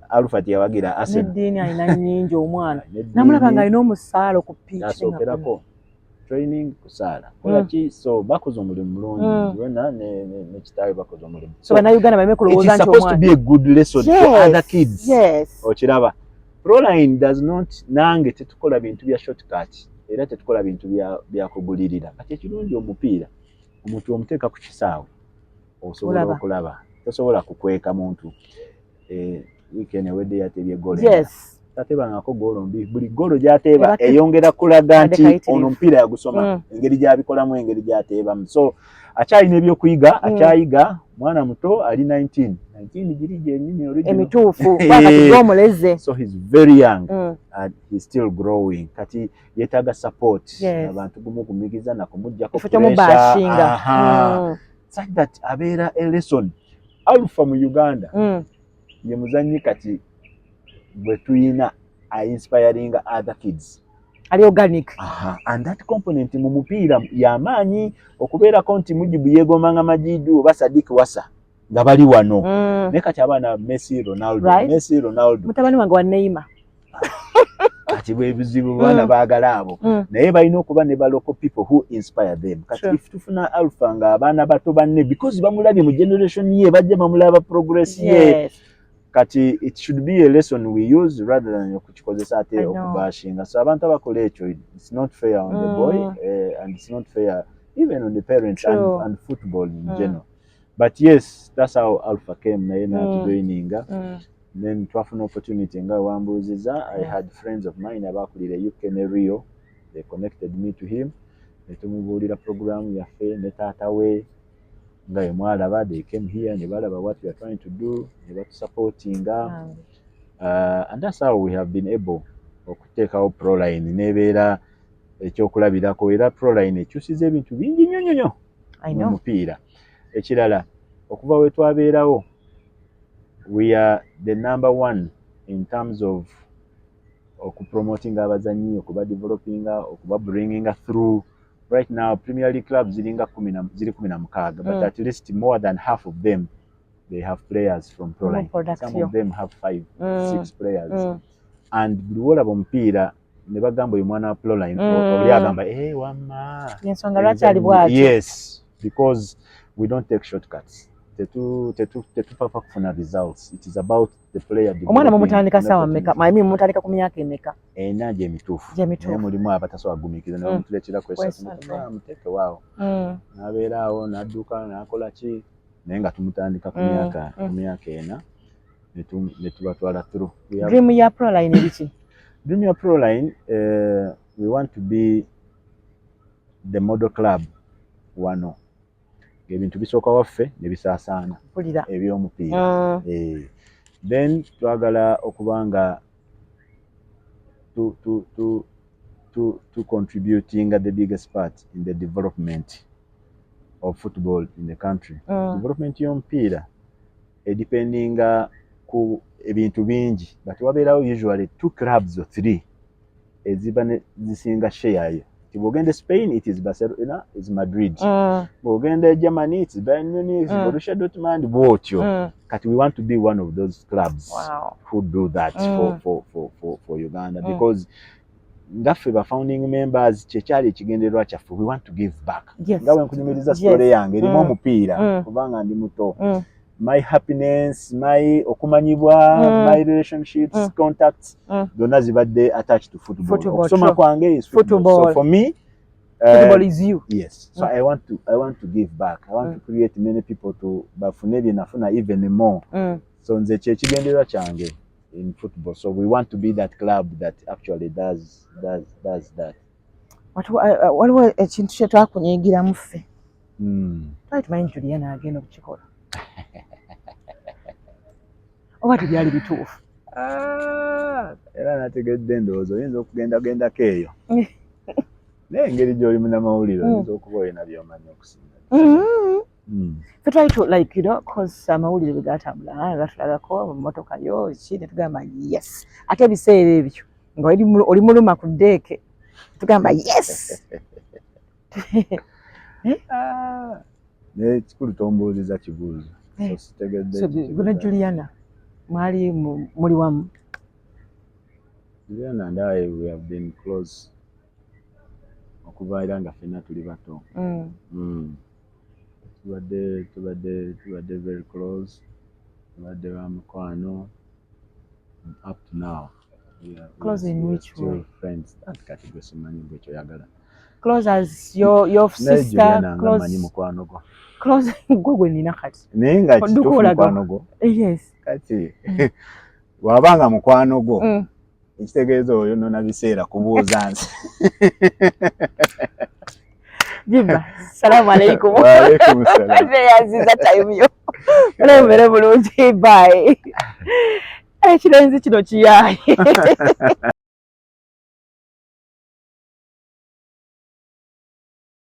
Alpha teyawagira Arsenal. Neddiini alina nnyingi omwana, namulaba nga alina omusaala ku pitch asookerako training kusaala kolaki. So bakoze omulimu mulungi wena ne kitaawe bakoze omulimu. So bannayuganda baleme kulowooza nti omwana, it's supposed to be a good lesson to other kids. Yes. Okiraba, Proline does not, nange tetukola bintu bya shortcut era tetukola bintu bya kugulirira. Kati ekirungi omupiira omuntu omuteeka ku kisaawe osobola okulaba, tosobola kukweka muntu weekend ewedde yatebye goal. Yes. Tatebangako goal mbi, buli goal gy'ateeba eyongera kulaga nti ono omupiira yagusoma, engeri gy'abikolamu, engeri gy'ateebamu. So akyalina ebyokuyiga, akyayiga, mwana muto ali 19 giri gyennyini original emituufu kati omuleze. So he's very young and he's still growing. Kati yetaaga support, abantu kumugumigiza na kumujjako pressure, such that abeera a lesson. Alpha mu Uganda ye muzannyi kati bwe tuyina inspiring other kids, ali organic. And that component mu mupiira y'amaanyi okubeerako nti Mujibu yeegomanga Majidu oba Sadiq Wasa nga bali wano ne kati abaana Messi Ronaldo mutabani wange wa Neymar kati bwe bizibu baana baagala abo naye balina okuba ne local people who inspire them. Kati if tufuna Alpha nga abaana bato banne because bamulabye mu generation ye bajja bamulaba progress ye, kati it should be a lesson we use rather than okukikozesa ate okubashinga. So abantu abakola ekyo, it's not fair on the boy and it's not fair even on the parents and football in general. But yes, that's how Alpha came naye natujoininga. Then twafuna opportunity nga wambuuziza, I had friends of mine abakulira UK ne Rio, they connected me to him, netumubuulira program yaffe ne taata we nga yemwalaba, they came here ne balaba what we are trying to do, ne batusupportinga, and that's how we have been able okuteekawo Proline nebeera ekyokulabirako. Era Proline ekyusiza ebintu bingi nnyo mu mupiira. Ekirala, okuva we twabeerawo, we are the number one in terms of okupromoting abazannyi, okuba developinga, okuba bringinga through. Right now, Premier League clubs ziri 16, but at least more than half of them, they have players from Proline. Some of them have 5, 6 players. And buli wolaba omupiira ne bagamba oyo mwana wa Proline, oli agamba wamma. Yes, because we don't take shortcuts. Tetupapa kufuna results. It is about the player developing. Omwana mumutandika sawa mmeka? Maimi mumutandika ku myaka emeka? Ena gye mituufu. Naye mulimu abatasobola kugumiikiriza ne bamutuleetera kwesa muteke waawo. N'abeera awo n'adduka n'akola ki naye nga tumutandika ku myaka ena ne tubatwala through. Dream ya Proline biki? Dream ya Proline, we want to be the model club wano. Ebintu bisooka waffe ne bisaasaana ebyomupiira. Then twagala okuba nga to contributing the biggest part in the development of football in the country. Development y'omupiira dependinga ku ebintu bingi, but wabeerawo usually 2 clubs or 3 eziba zisinga share. Bw'ogenda Spain, it is Barcelona, it's Madrid. Bw'ogenda Germany, it's Bayern Munich, Borussia Dortmund, bw'otyo. Kati we want to be one of those clubs who do that for Uganda, because ngaffe ba founding members kyekyali ekigendererwa kyaffe, we want to give back. Nga bwe nkunyumiriza story yange erimu omupiira kubanga ndi muto. my happiness, my okumanyibwa, my relationships, contacts, those zibadde attached to football. Okusoma kwange is football. So for me, football is you. Yes. So I want to give back. I want to create many people to bafune nafuna even more. So nze kyekigendererwa kyange in football. So we want to be that club that actually does that. Waliwo ekintu kye twakunyigiramu ffe. Twali tumanyi Juliana agenda okukikola. Oba tebyali bituufu. Era nategedde ndowooza oyinza okugendagendako eyo. Naye engeri gy'oli munnamawulire oyinza okuba olina by'omanyi okusinga. Ffe twali like, you know, cause amawulire bwe gatambula gatulagako mu mmotoka yo ki ne tugamba yes. Ate ebiseera ebyo nga oli muluma ku ddeeke tugamba yes. Naye kikulu tombuuliza kibuuzo. So sitegedde. So gonna Juliana mwali muli wamu. Juliana and I, we have been close. Okuvaira nga ffenna tuli bato. Tubadde very close. Tubadde ba mukwano. Up to now. Close in which way? Friends. Kati gwe simanyi bwe kyoyagala. Close as your sister. Close. Mukwano go. Close gwe nina kati. Naye nga kituufu mukwano go. Yes. Kati wabanga mukwano go. Ekitegeeza oyo nona biseera kubuuza nsi. Jibba, salamu alaikum. Wa alaikum salam. Yaziza time yo. Mulembere bulungi, bye. Ekirenzi kino kiyaye.